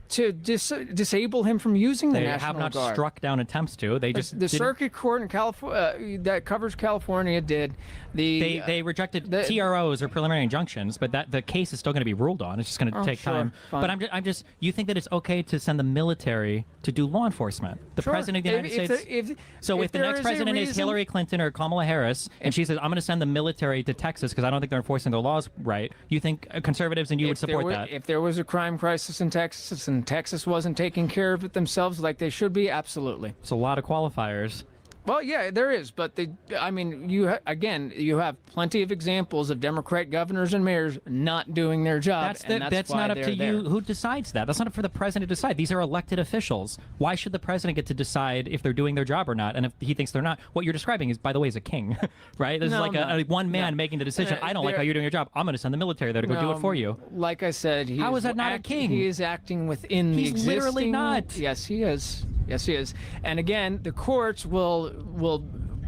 B: disable him from using the
C: They
B: National
C: have not
B: Guard.
C: struck down attempts to. They just
B: The circuit court in California that covers California did.
C: They rejected TROs or preliminary injunctions, but the case is still going to be ruled on. It's just going to take time.
B: Fine.
C: But I'm just you think that it's okay to send the military to do law enforcement? The president of the United States. If the next president is Hillary Clinton or Kamala Harris, and she says, I'm going to send the military to Texas because I don't think they're enforcing their laws right, you think conservatives and you would support that?
B: If there was a crime crisis in Texas and Texas wasn't taking care of it themselves like they should be, absolutely.
C: It's a lot of qualifiers.
B: Well, yeah, there is, but you have plenty of examples of Democrat governors and mayors not doing their job.
C: That's not up to you. Who decides that? That's not up for the president to decide. These are elected officials. Why should the president get to decide if they're doing their job or not? And if he thinks they're not, what you're describing is, by the way, is a king, right? This is like a one man making the decision. I don't like how you're doing your job. I'm going to send the military there to go do it for you.
B: Like I said,
C: how is that not a king?
B: He is acting within the existing.
C: He's literally not.
B: Yes, he is. Yes, he is. And again, the courts will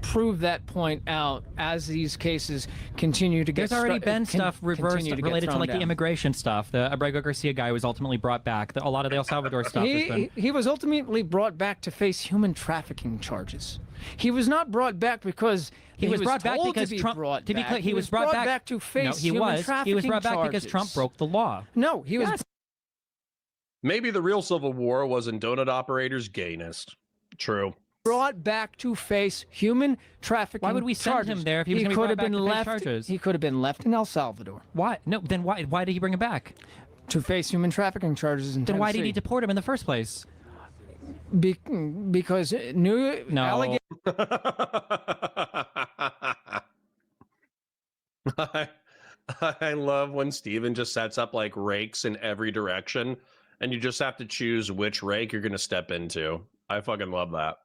B: prove that point out as these cases continue to get.
C: There's already been stuff reversed related to like
B: down.
C: the immigration stuff. The Abrego Garcia guy was ultimately brought back. A lot of the El Salvador stuff has been.
B: He was ultimately brought back to face human trafficking charges. He was not brought back because
C: he was brought back because
B: Trump.
C: To be clear, he was brought back
B: to face
C: human
B: trafficking
C: He was brought back
B: charges.
C: because Trump broke the law.
B: No, he was.
A: Maybe the real civil war was in Donut Operator's gayness. True.
B: Brought back to face human trafficking.
C: Why would we send
B: charges?
C: him there if he was going to be brought back to face charges?
B: He could have been left in El Salvador.
C: Why? No. Then why did he bring him back?
B: To face human trafficking charges in Tennessee.
C: Then why did he deport him in the first place?
B: Because new allegations.
A: I love when Steven just sets up like rakes in every direction, and you just have to choose which rake you're going to step into. I fucking love that.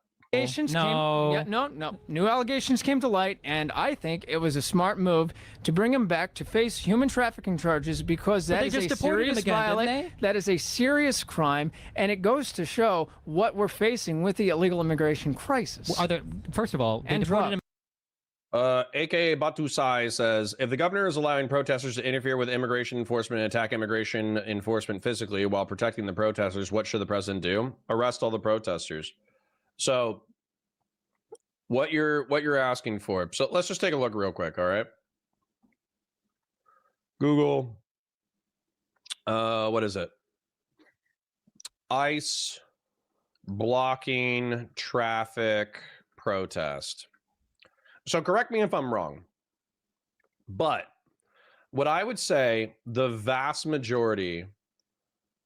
B: New allegations came to light, and I think it was a smart move to bring him back to face human trafficking charges because that is a serious violation. That is a serious crime, and it goes to show what we're facing with the illegal immigration crisis.
C: First of all, they deported him.
A: AKA Batusai says, if the governor is allowing protesters to interfere with immigration enforcement and attack immigration enforcement physically while protecting the protesters, what should the president do? Arrest all the protesters. So what you're asking for. So let's just take a look real quick, all right? Google What is it? ICE blocking traffic protest. So correct me if I'm wrong, but what I would say the vast majority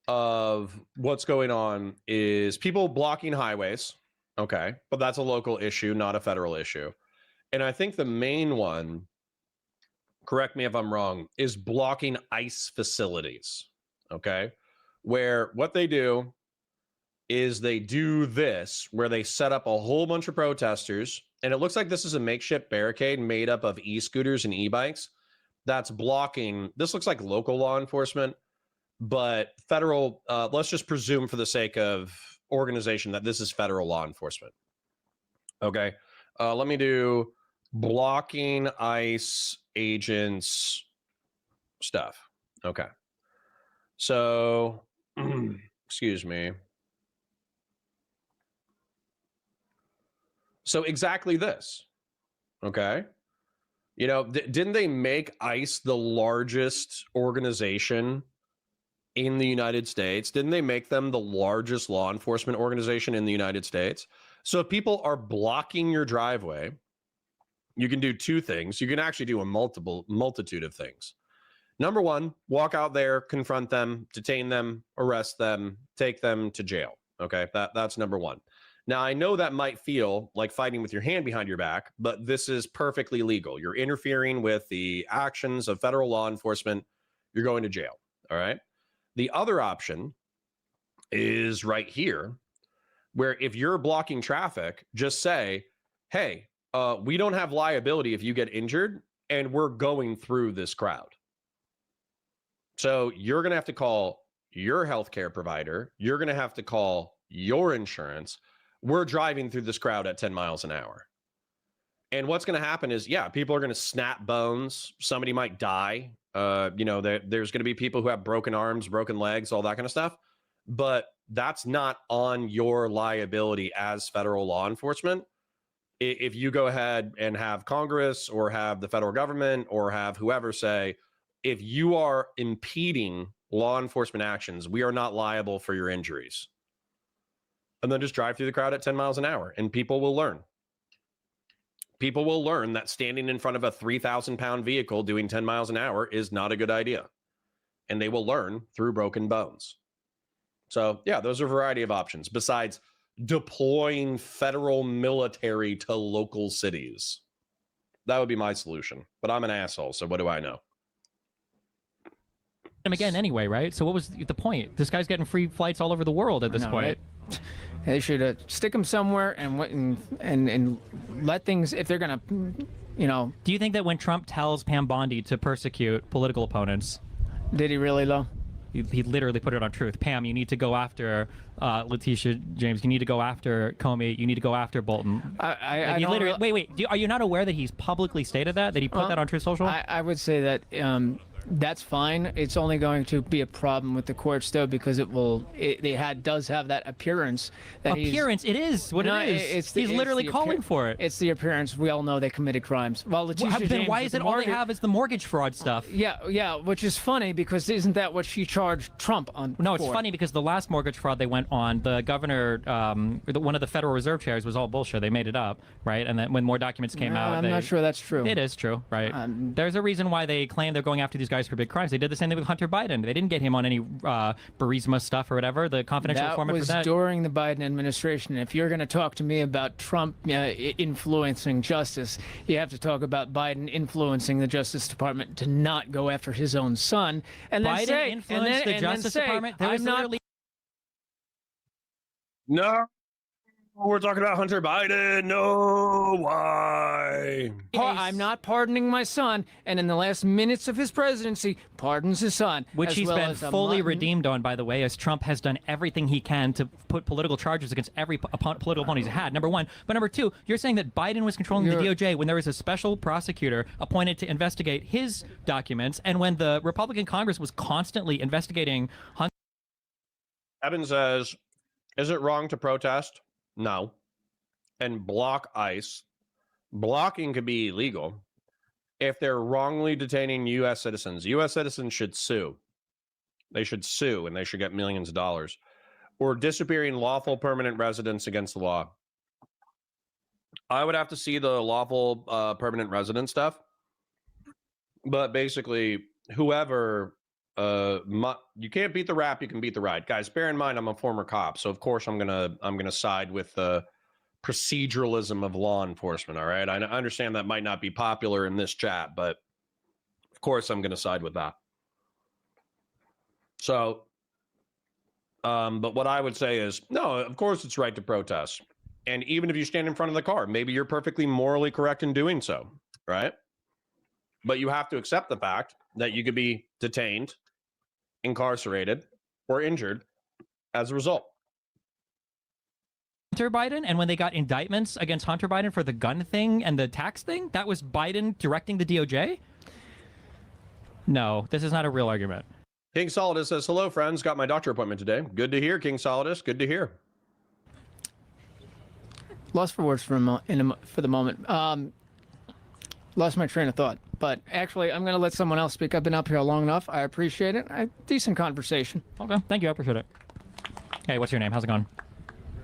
A: of what's going on is people blocking highways. Okay, but that's a local issue, not a federal issue. And I think the main one, correct me if I'm wrong, is blocking ICE facilities. Okay, where what they do is they do this, where they set up a whole bunch of protesters, and it looks like this is a makeshift barricade made up of e-scooters and e-bikes that's blocking. This looks like local law enforcement, but federal, let's just presume for the sake of organization that this is federal law enforcement. Okay, let me do blocking ICE agents stuff. Okay, so excuse me. So exactly this. Okay, you know, didn't they make ICE the largest organization in the United States? Didn't they make them the largest law enforcement organization in the United States? So if people are blocking your driveway, you can do two things. You can actually do a multitude of things. Number one, walk out there, confront them, detain them, arrest them, take them to jail. Okay, that's number one. Now, I know that might feel like fighting with your hand behind your back, but this is perfectly legal. You're interfering with the actions of federal law enforcement. You're going to jail. All right. The other option is right here, where if you're blocking traffic, just say, hey, we don't have liability if you get injured, and we're going through this crowd. So you're going to have to call your healthcare provider. You're going to have to call your insurance. We're driving through this crowd at 10 miles an hour. And what's going to happen is, yeah, people are going to snap bones. Somebody might die. You know, there's going to be people who have broken arms, broken legs, all that kind of stuff. But that's not on your liability as federal law enforcement. If you go ahead and have Congress or have the federal government or have whoever say, if you are impeding law enforcement actions, we are not liable for your injuries. And then just drive through the crowd at 10 miles an hour, and people will learn. People will learn that standing in front of a 3,000-pound vehicle doing 10 miles an hour is not a good idea. And they will learn through broken bones. So, yeah, those are a variety of options besides deploying federal military to local cities. That would be my solution. But I'm an asshole, so what do I know?
C: Him again anyway, right? So what was the point? This guy's getting free flights all over the world at this point.
B: Right? They should stick him somewhere and let things, if they're gonna, you know.
C: Do you think that when Trump tells Pam Bondi to persecute political opponents,
B: Did he really though?
C: he literally put it on Truth? Pam, you need to go after Letitia James. You need to go after Comey. You need to go after Bolton.
B: I
C: you
B: don't
C: literally wait. Are you not aware that he's publicly stated that he put that on Truth Social?
B: I would say that that's fine. It's only going to be a problem with the courts though, because does have that appearance. That
C: it is what it is. He's literally calling for it.
B: It's the appearance. We all know they committed crimes. Well, Letitia
C: then
B: James
C: why is it all they have is the mortgage fraud stuff?
B: Yeah, which is funny because isn't that what she charged Trump on?
C: No, it's funny because the last mortgage fraud they went on, the governor, one of the Federal Reserve chairs was all bullshit. They made it up, right? And then when more documents came out,
B: I'm not sure that's true.
C: It is true, right? There's a reason why they claim they're going after these guys for big crimes. They did the same thing with Hunter Biden. They didn't get him on any Burisma stuff or whatever. The confidential informant for that
B: was during the Biden administration. If you're going to talk to me about Trump influencing justice, you have to talk about Biden influencing the Justice Department to not go after his own son. And then
C: Biden influenced the Justice Department. There was literally
A: No, we're talking about Hunter Biden. No, why?
B: I'm not pardoning my son, and in the last minutes of his presidency, pardons his son.
C: Which he's
B: well
C: been
B: as
C: fully redeemed on, by the way, as Trump has done everything he can to put political charges against every political opponent he's had, number one. But number two, you're saying that Biden was controlling the DOJ when there was a special prosecutor appointed to investigate his documents, and when the Republican Congress was constantly investigating Hunter.
A: Evan says, is it wrong to protest? No. And block ICE. Blocking could be illegal if they're wrongly detaining U.S. citizens. U.S. citizens should sue. They should sue and they should get millions of dollars. Or disappearing lawful permanent residents against the law. I would have to see the lawful permanent resident stuff. But basically, whoever, you can't beat the rap, you can beat the ride. Guys, bear in mind, I'm a former cop, so of course I'm gonna side with the proceduralism of law enforcement. All right, I understand that might not be popular in this chat, but of course I'm gonna side with that. So, but what I would say is, no, of course it's right to protest. And even if you stand in front of the car, maybe you're perfectly morally correct in doing so, right? But you have to accept the fact that you could be detained, incarcerated, or injured as a result.
C: Hunter Biden, and when they got indictments against Hunter Biden for the gun thing and the tax thing, that was Biden directing the DOJ? No, this is not a real argument.
A: King Solidus says, hello, friends. Got my doctor appointment today. Good to hear, King Solidus. Good to hear.
B: Lost for words for the moment. Lost my train of thought. But actually, I'm going to let someone else speak. I've been up here long enough. I appreciate it. Decent conversation.
C: Okay, thank you. I appreciate it. Hey, what's your name? How's it going?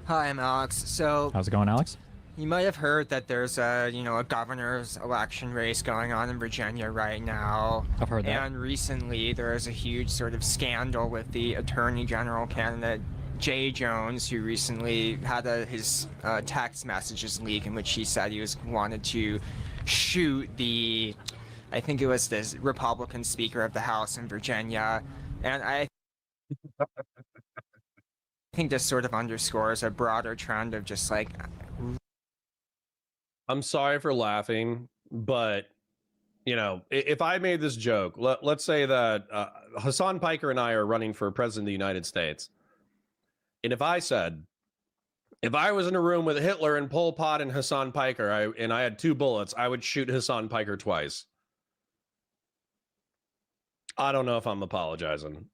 E: Hi, I'm Alex. So
C: How's it going, Alex?
E: you might have heard that there's a governor's election race going on in Virginia right now.
C: I've heard that.
E: And recently there was a huge sort of scandal with the Attorney General candidate Jay Jones, who recently had his text messages leak in which he said he wanted to shoot I think it was the Republican Speaker of the House in Virginia, and I think this sort of underscores a broader trend of just like.
A: I'm sorry for laughing, but if I made this joke, let's say that Hassan Piker and I are running for president of the United States, and if I said, if I was in a room with Hitler and Pol Pot and Hassan Piker, and I had 2 bullets, I would shoot Hassan Piker twice. I don't know if I'm apologizing.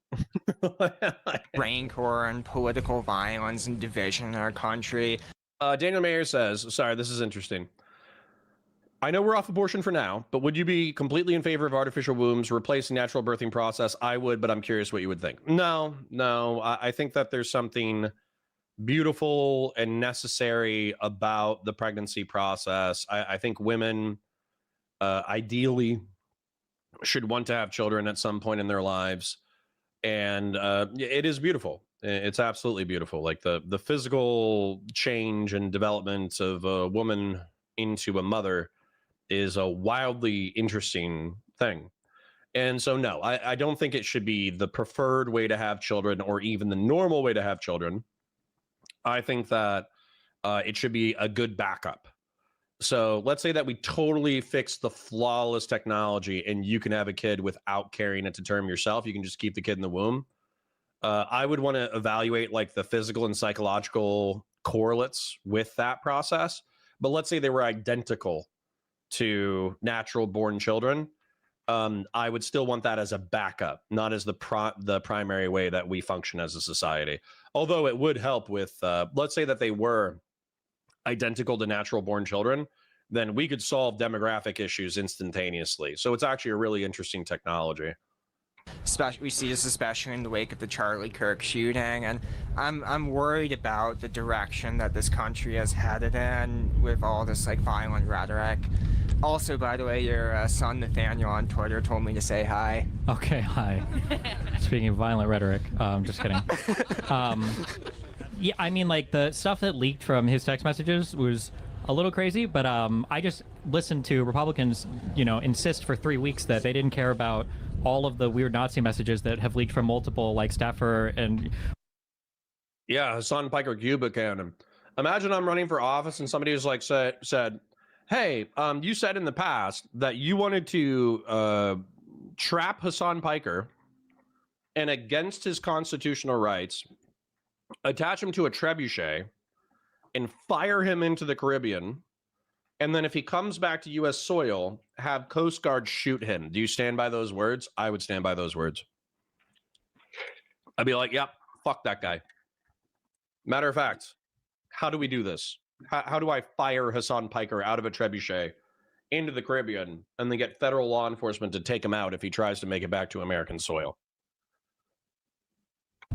E: Rancor and political violence and division in our country.
A: Daniel Mayer says, sorry, this is interesting. I know we're off abortion for now, but would you be completely in favor of artificial wombs replacing natural birthing process? I would, but I'm curious what you would think. No. I think that there's something beautiful and necessary about the pregnancy process. I think women ideally should want to have children at some point in their lives. And it is beautiful. It's absolutely beautiful. Like the physical change and development of a woman into a mother is a wildly interesting thing. And so, no, I don't think it should be the preferred way to have children or even the normal way to have children. I think that it should be a good backup. So let's say that we totally fix the flawless technology and you can have a kid without carrying it to term yourself. You can just keep the kid in the womb. I would want to evaluate like the physical and psychological correlates with that process. But let's say they were identical to natural born children. I would still want that as a backup, not as the primary way that we function as a society. Although it would help with, let's say that they were identical to natural born children, then we could solve demographic issues instantaneously. So it's actually a really interesting technology.
E: We see this especially in the wake of the Charlie Kirk shooting, and I'm worried about the direction that this country has headed in with all this like violent rhetoric. Also, by the way, your son Nathaniel on Twitter told me to say hi.
C: Okay, hi. Speaking of violent rhetoric, just kidding. Yeah, I mean, like the stuff that leaked from his text messages was a little crazy, but I just listened to Republicans, insist for 3 weeks that they didn't care about all of the weird Nazi messages that have leaked from multiple like staffer and.
A: Yeah, Hassan Piker Cuba cannon. Imagine I'm running for office and somebody was like said, hey, you said in the past that you wanted to trap Hassan Piker and against his constitutional rights, attach him to a trebuchet and fire him into the Caribbean. And then if he comes back to U.S. soil, have Coast Guard shoot him. Do you stand by those words? I would stand by those words. I'd be like, yep, fuck that guy. Matter of fact, how do we do this? How do I fire Hassan Piker out of a trebuchet into the Caribbean and then get federal law enforcement to take him out if he tries to make it back to American soil?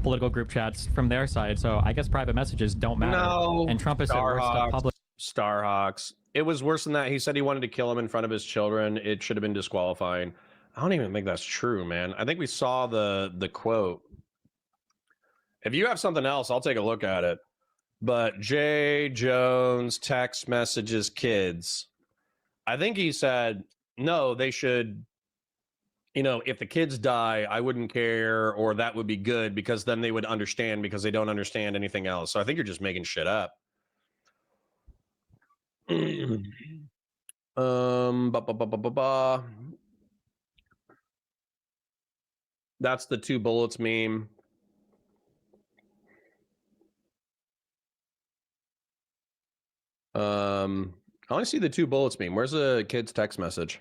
C: political group chats from their side. So I guess private messages don't matter.
A: No,
C: And Trump has said worse stuff public.
A: Starhawks. It was worse than that. He said he wanted to kill him in front of his children. It should have been disqualifying. I don't even think that's true, man. I think we saw the quote. If you have something else, I'll take a look at it. But Jay Jones text messages kids. I think he said, no, they should, if the kids die, I wouldn't care, or that would be good because then they would understand because they don't understand anything else. So I think you're just making shit up. That's the 2 bullets meme. I want to see the 2 bullets meme. Where's the kid's text message?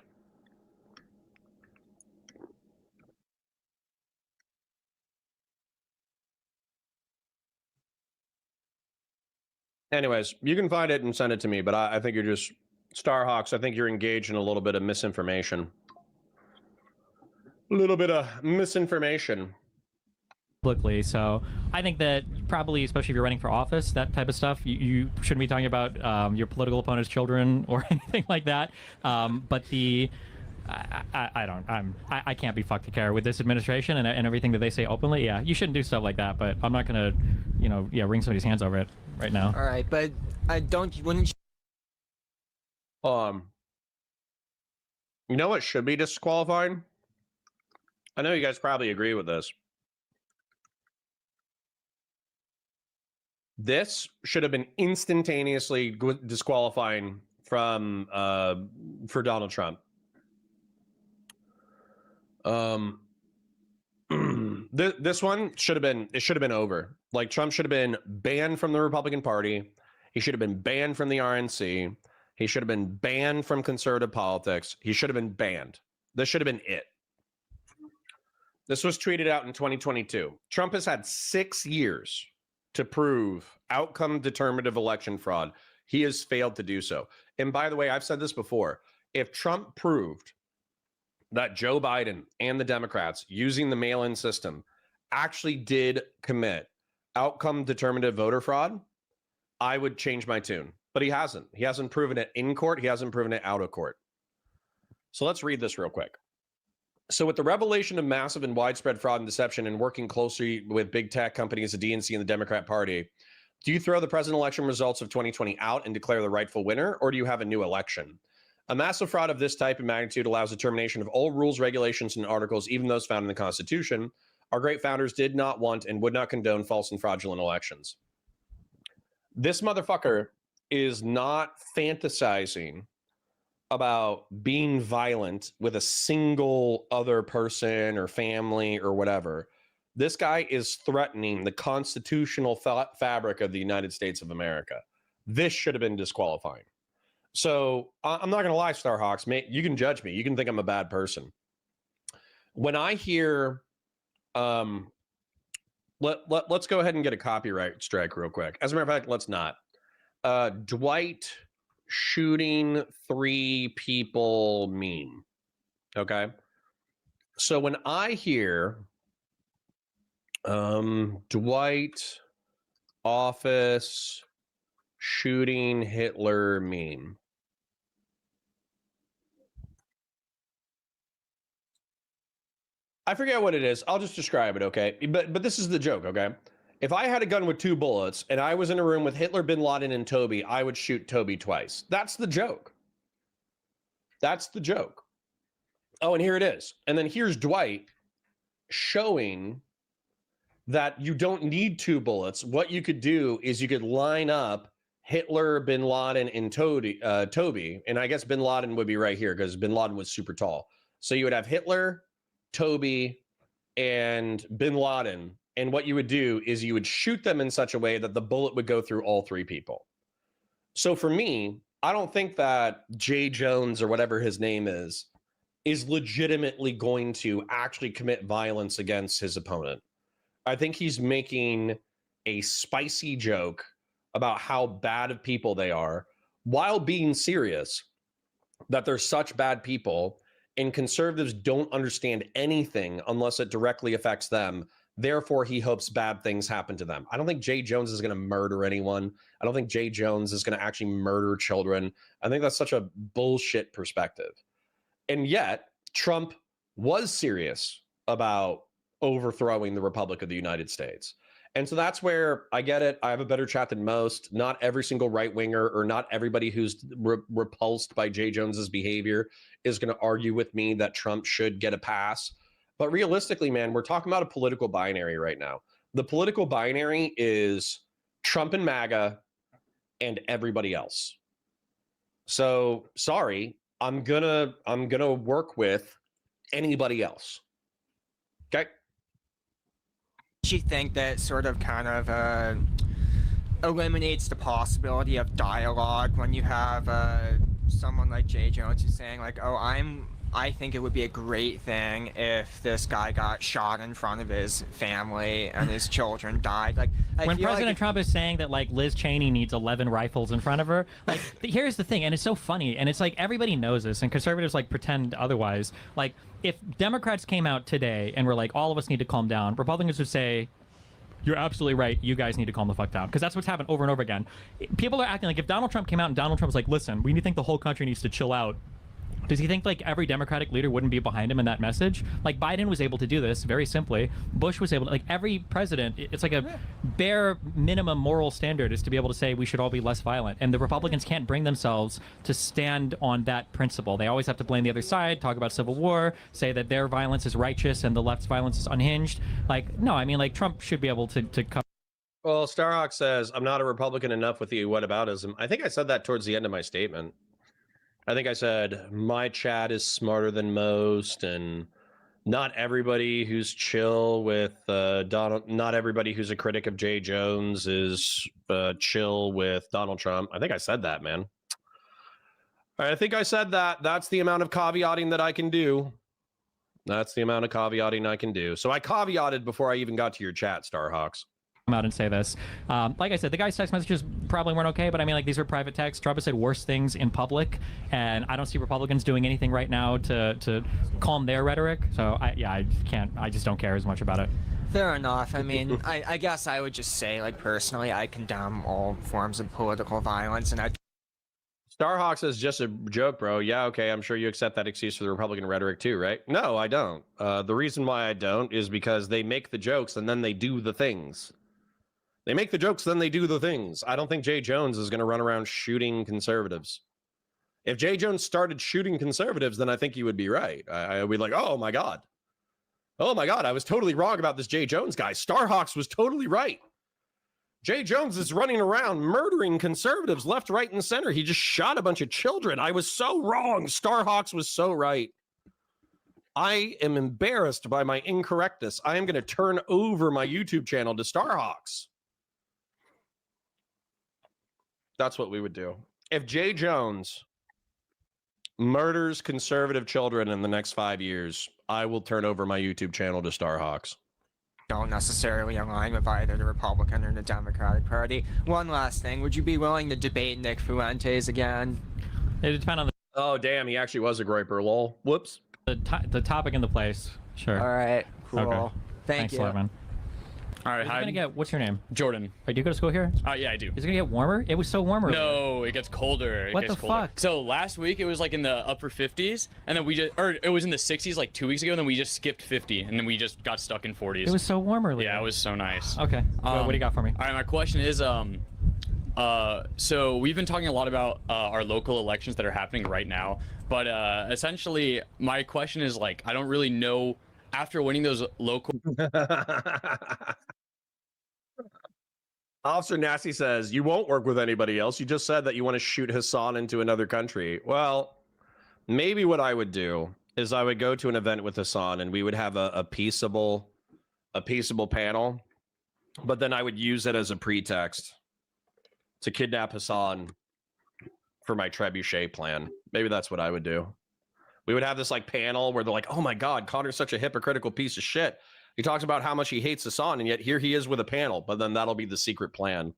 A: Anyways, you can find it and send it to me, but I think you're just Starhawks. I think you're engaged in a little bit of misinformation. A little bit of misinformation.
C: Publicly. So I think that probably, especially if you're running for office, that type of stuff, you shouldn't be talking about your political opponent's children or anything like that. But I can't be fucked to care with this administration and everything that they say openly. Yeah, you shouldn't do stuff like that, but I'm not gonna, wring somebody's hands over it right now.
E: All right, but wouldn't you?
A: You know what should be disqualified? I know you guys probably agree with this. This should have been instantaneously disqualifying from for Donald Trump. This one should have been over. Like, Trump should have been banned from the Republican Party. He should have been banned from the RNC. He should have been banned from conservative politics. He should have been banned. This should have been it. This was tweeted out in 2022. Trump has had 6 years to prove outcome determinative election fraud. He has failed to do so. And by the way, I've said this before. If Trump proved that Joe Biden and the Democrats, using the mail-in system, actually did commit outcome determinative voter fraud, I would change my tune. But he hasn't. He hasn't proven it in court. He hasn't proven it out of court. So let's read this real quick. So with the revelation of massive and widespread fraud and deception and working closely with big tech companies, the DNC and the Democrat Party, do you throw the president election results of 2020 out and declare the rightful winner, or do you have a new election? A massive fraud of this type and magnitude allows the termination of all rules, regulations, and articles, even those found in the Constitution. Our great founders did not want and would not condone false and fraudulent elections. This motherfucker is not fantasizing about being violent with a single other person or family or whatever. This guy is threatening the constitutional fabric of the United States of America. This should have been disqualifying. So I'm not going to lie, Starhawks, mate, you can judge me. You can think I'm a bad person. When I hear, let's go ahead and get a copyright strike real quick. As a matter of fact, let's not. Dwight shooting 3 people meme. Okay. So when I hear Dwight office shooting Hitler meme, I forget what it is. I'll just describe it, okay? But this is the joke, okay? If I had a gun with 2 bullets and I was in a room with Hitler, Bin Laden, and Toby, I would shoot Toby twice. That's the joke. That's the joke. Oh, and here it is. And then here's Dwight showing that you don't need 2 bullets. What you could do is you could line up Hitler, Bin Laden, and Toby. And I guess Bin Laden would be right here because Bin Laden was super tall. So you would have Hitler, Toby, and Bin Laden. And what you would do is you would shoot them in such a way that the bullet would go through all 3 people. So for me, I don't think that Jay Jones or whatever his name is legitimately going to actually commit violence against his opponent. I think he's making a spicy joke about how bad of people they are while being serious that they're such bad people and conservatives don't understand anything unless it directly affects them, Therefore, he hopes bad things happen to them. I don't think Jay Jones is going to murder anyone. I don't think Jay Jones is going to actually murder children. I think that's such a bullshit perspective. And yet, Trump was serious about overthrowing the Republic of the United States. And so that's where I get it. I have a better chat than most. Not every single right winger or not everybody who's repulsed by Jay Jones's behavior is going to argue with me that Trump should get a pass. But realistically, man, we're talking about a political binary right now. The political binary is Trump and MAGA and everybody else. So sorry, I'm gonna work with anybody else. Okay.
E: Do you think that sort of kind of eliminates the possibility of dialogue when you have someone like Jay Jones who's saying like, oh, I think it would be a great thing if this guy got shot in front of his family and his children died. Like,
C: when President Trump is saying that like Liz Cheney needs 11 rifles in front of her, like here's the thing, and it's so funny, and it's like everybody knows this, and conservatives like pretend otherwise. Like if Democrats came out today and were like, all of us need to calm down, Republicans would say, you're absolutely right, you guys need to calm the fuck down, because that's what's happened over and over again. People are acting like if Donald Trump came out and Donald Trump was like, listen, we think the whole country needs to chill out. Does he think like every Democratic leader wouldn't be behind him in that message? Like Biden was able to do this very simply. Bush was able to, like every president, it's like a bare minimum moral standard is to be able to say we should all be less violent. And the Republicans can't bring themselves to stand on that principle. They always have to blame the other side, talk about civil war, say that their violence is righteous and the left's violence is unhinged. Like, no, I mean, like Trump should be able to come.
A: Well, Starhawk says, I'm not a Republican enough with the whataboutism. I think I said that towards the end of my statement. I think I said my chat is smarter than most, and not everybody who's chill with Donald, not everybody who's a critic of Jay Jones is chill with Donald Trump. I think I said that, man. I think I said that. That's the amount of caveating that I can do. That's the amount of caveating I can do. So I caveated before I even got to your chat, Starhawks.
C: Out and say this. Like I said, the guy's text messages probably weren't okay, but I mean, like, these were private texts. Trump has said worse things in public, and I don't see Republicans doing anything right now to calm their rhetoric. So I just don't care as much about it.
E: Fair enough. I mean, I guess I would just say, like, personally, I condemn all forms of political violence, and I.
A: Starhawks is just a joke, bro. Yeah, okay, I'm sure you accept that excuse for the Republican rhetoric too, right? No, I don't. The reason why I don't is because they make the jokes and then they do the things. They make the jokes, then they do the things. I don't think Jay Jones is going to run around shooting conservatives. If Jay Jones started shooting conservatives, then I think you would be right. I would be like, oh my God. Oh my God, I was totally wrong about this Jay Jones guy. Starhawks was totally right. Jay Jones is running around murdering conservatives left, right, and center. He just shot a bunch of children. I was so wrong. Starhawks was so right. I am embarrassed by my incorrectness. I am going to turn over my YouTube channel to Starhawks. That's what we would do. If Jay Jones murders conservative children in the next 5 years, I will turn over my YouTube channel to Starhawks.
E: Don't necessarily align with either the Republican or the Democratic Party. One last thing, would you be willing to debate Nick Fuentes again?
C: It depends on the.
A: Oh, damn, he actually was a groiper, lol. Whoops.
C: The topic and the place. Sure.
E: All right, cool.
C: Okay.
E: Thanks
C: a lot, man.
F: All right, hi.
C: What's your name?
F: Jordan.
C: Wait, do you go to school here?
F: Yeah, I do.
C: Is it gonna get warmer? It was so warmer.
F: No, it gets colder.
C: What the fuck?
F: So last week it was like in the upper 50s, and then it was in the 60s like 2 weeks ago, and then we just skipped 50, and then we just got stuck in 40s.
C: It was so warm earlier.
F: Yeah, it was so nice.
C: Okay. What do you got for me?
F: All right, my question is, so we've been talking a lot about our local elections that are happening right now, but essentially my question is, like, I don't really know, after winning those local.
A: Officer Nasty says, you won't work with anybody else. You just said that you want to shoot Hassan into another country. Well, maybe what I would do is I would go to an event with Hassan and we would have a peaceable panel, but then I would use it as a pretext to kidnap Hassan for my trebuchet plan. Maybe that's what I would do. We would have this like panel where they're like, oh my God, Connor's such a hypocritical piece of shit. He talks about how much he hates Hassan, and yet here he is with a panel. But then that'll be the secret plan.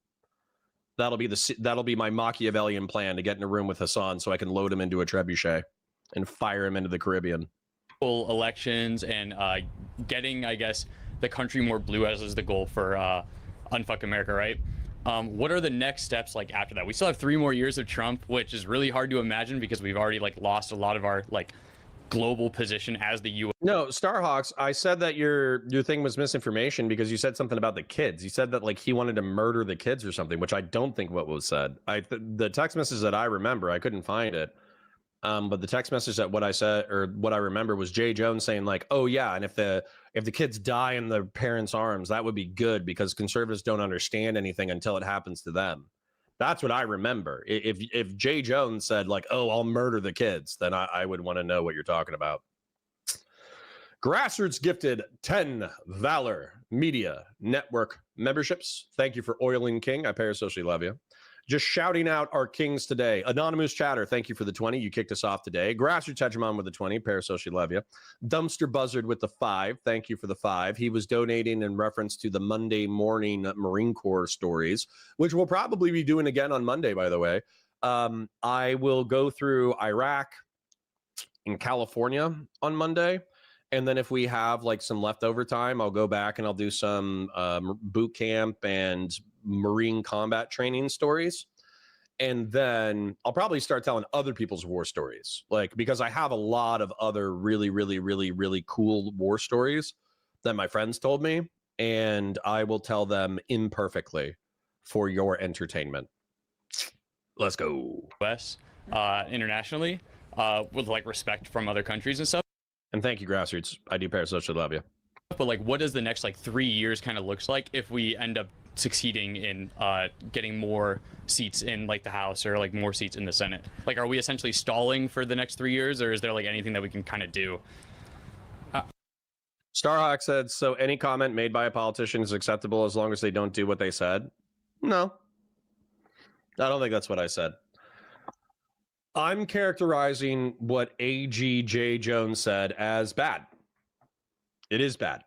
A: That'll be my Machiavellian plan to get in a room with Hassan so I can load him into a trebuchet and fire him into the Caribbean.
F: Elections and getting, I guess, the country more blue, as is the goal for Unfuck America, right? What are the next steps like after that? We still have 3 more years of Trump, which is really hard to imagine because we've already like lost a lot of our like global position as the U.S.
A: No, Starhawks, I said that your thing was misinformation because you said something about the kids. You said that like he wanted to murder the kids or something, which I don't think what was said. The text message that I remember, I couldn't find it. But the text message that what I said or what I remember was Jay Jones saying like, "Oh yeah, and if the kids die in their parents' arms, that would be good because conservatives don't understand anything until it happens to them." That's what I remember. If Jay Jones said like, "Oh, I'll murder the kids," then I would want to know what you're talking about. Grassroots gifted 10 Valor Media Network memberships. Thank you for Oiling King. I parasocially love you. Just shouting out our kings today. Anonymous Chatter, thank you for the 20. You kicked us off today. Grassroots Hegemon with the 20. Parasocially love you. Dumpster Buzzard with the 5. Thank you for the 5. He was donating in reference to the Monday morning Marine Corps stories, which we'll probably be doing again on Monday, by the way. I will go through Iraq and California on Monday. And then if we have like some leftover time, I'll go back and I'll do some boot camp and Marine combat training stories. And then I'll probably start telling other people's war stories, like because I have a lot of other really, really, really, really cool war stories that my friends told me. And I will tell them imperfectly for your entertainment. Let's go.
F: US internationally with like respect from other countries and stuff.
A: And thank you, Grassroots. I do parasocially love you.
F: But like, what does the next like 3 years kind of looks like if we end up succeeding in getting more seats in like the House or like more seats in the Senate? Like, are we essentially stalling for the next 3 years, or is there like anything that we can kind of do?
A: Starhawk said, so any comment made by a politician is acceptable as long as they don't do what they said? No. I don't think that's what I said. I'm characterizing what AGJ Jones said as bad. It is bad.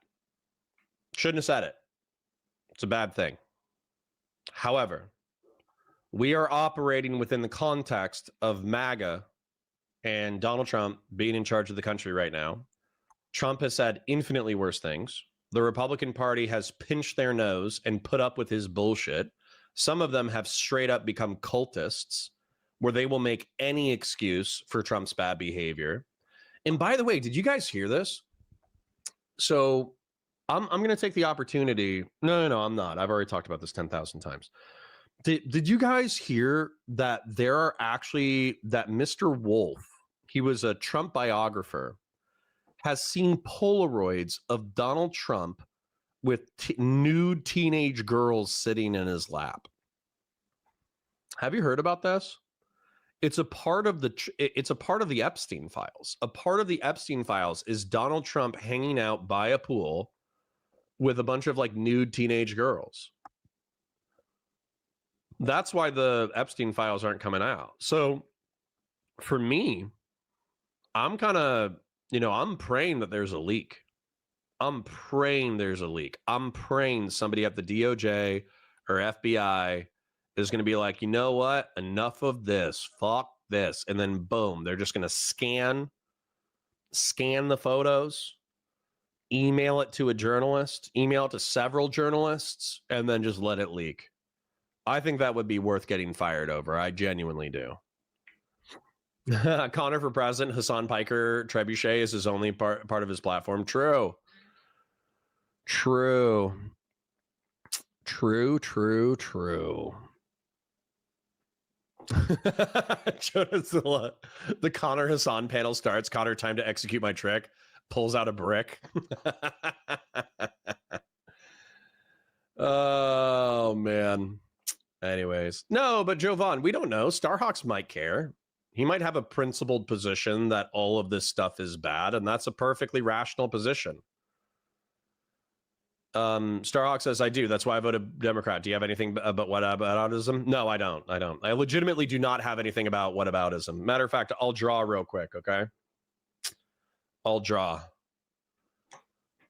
A: Shouldn't have said it. It's a bad thing. However, we are operating within the context of MAGA and Donald Trump being in charge of the country right now. Trump has said infinitely worse things. The Republican Party has pinched their nose and put up with his bullshit. Some of them have straight up become cultists, where they will make any excuse for Trump's bad behavior. And by the way, did you guys hear this? So I'm going to take the opportunity. No, I'm not. I've already talked about this 10,000 times. Did you guys hear that there are actually, that Mr. Wolf, he was a Trump biographer, has seen Polaroids of Donald Trump with nude teenage girls sitting in his lap? Have you heard about this? It's a part of the Epstein files. A part of the Epstein files is Donald Trump hanging out by a pool with a bunch of like nude teenage girls. That's why the Epstein files aren't coming out. So for me, I'm kind of, I'm praying that there's a leak. I'm praying there's a leak. I'm praying somebody at the DOJ or FBI is going to be like, you know what? Enough of this. Fuck this. And then boom, they're just going to scan the photos, email it to a journalist, email it to several journalists, and then just let it leak. I think that would be worth getting fired over. I genuinely do. Connor for president, Hassan Piker Trebuchet is his only part of his platform. True. Jonazilla, the Connor Hassan panel starts. Connor, time to execute my trick. Pulls out a brick. Oh, man. Anyways. No, but Jovan, we don't know. Starhawks might care. He might have a principled position that all of this stuff is bad, and that's a perfectly rational position. Starhawk says, I do. That's why I voted Democrat. Do you have anything about whataboutism? No, I don't. I legitimately do not have anything about whataboutism. Matter of fact, I'll draw real quick, okay? I'll draw.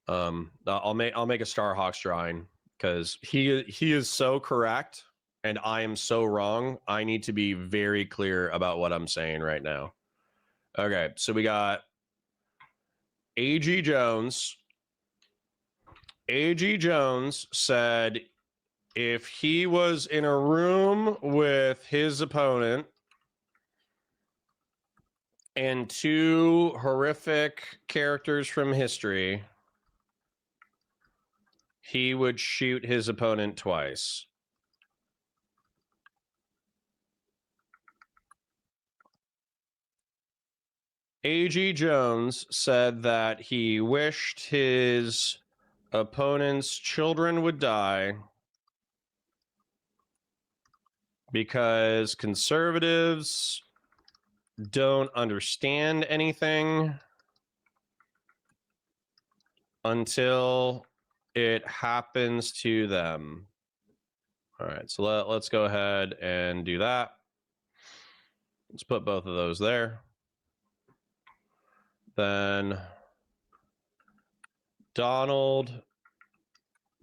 A: I'll make a Starhawks drawing because he is so correct and I am so wrong. I need to be very clear about what I'm saying right now. Okay, so we got A.G. Jones A.G. Jones said if he was in a room with his opponent and two horrific characters from history, he would shoot his opponent twice. A.G. Jones said that he wished his opponent's children would die because conservatives don't understand anything until it happens to them. All right, so let's go ahead and do that. Let's put both of those there. Then Donald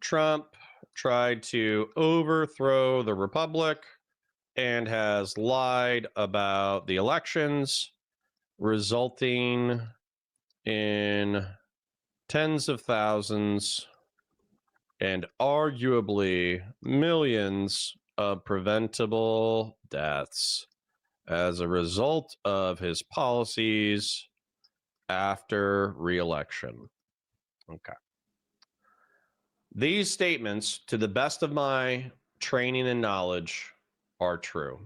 A: Trump tried to overthrow the Republic and has lied about the elections, resulting in tens of thousands and arguably millions of preventable deaths as a result of his policies after re-election. Okay. These statements, to the best of my training and knowledge, are true.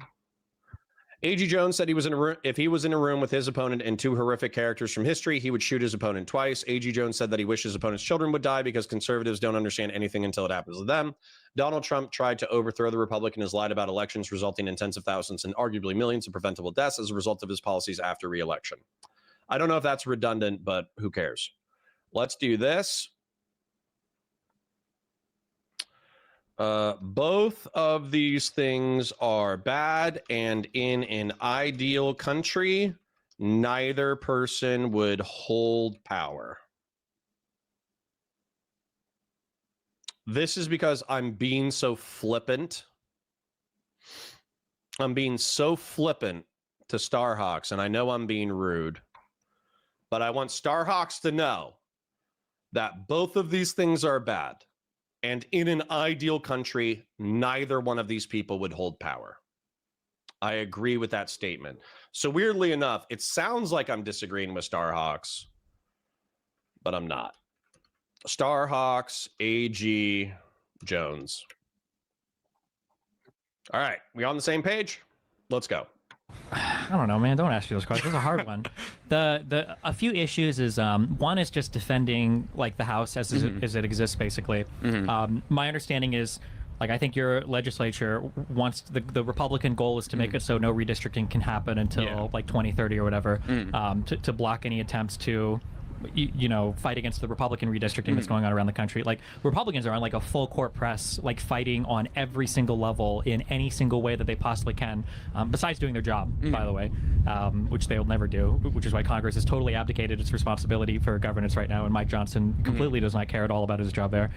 A: A.G. Jones said he was in a room, if he was in a room with his opponent and two horrific characters from history, he would shoot his opponent twice. A.G. Jones said that he wished his opponent's children would die because conservatives don't understand anything until it happens to them. Donald Trump tried to overthrow the Republic and has lied about elections, resulting in tens of thousands and arguably millions of preventable deaths as a result of his policies after re-election. I don't know if that's redundant, but who cares? Let's do this. Both of these things are bad, and in an ideal country, neither person would hold power. This is because I'm being so flippant. I'm being so flippant to Starhawks, and I know I'm being rude, but I want Starhawks to know that both of these things are bad. And in an ideal country, neither one of these people would hold power. I agree with that statement. So weirdly enough, it sounds like I'm disagreeing with Starhawks, but I'm not. Starhawks, A.G. Jones. All right, we on the same page? Let's go.
C: I don't know, man. Don't ask me those questions. It's a hard one. A few issues is one is just defending like the House as it exists, basically. My understanding is, like, I think your legislature wants the Republican goal is to make it so no redistricting can happen until like 2030 or whatever, to block any attempts to fight against the Republican redistricting that's going on around the country. Like, Republicans are on like a full court press, like fighting on every single level in any single way that they possibly can, besides doing their job, by the way, which they'll never do, which is why Congress has totally abdicated its responsibility for governance right now, and Mike Johnson completely does not care at all about his job there.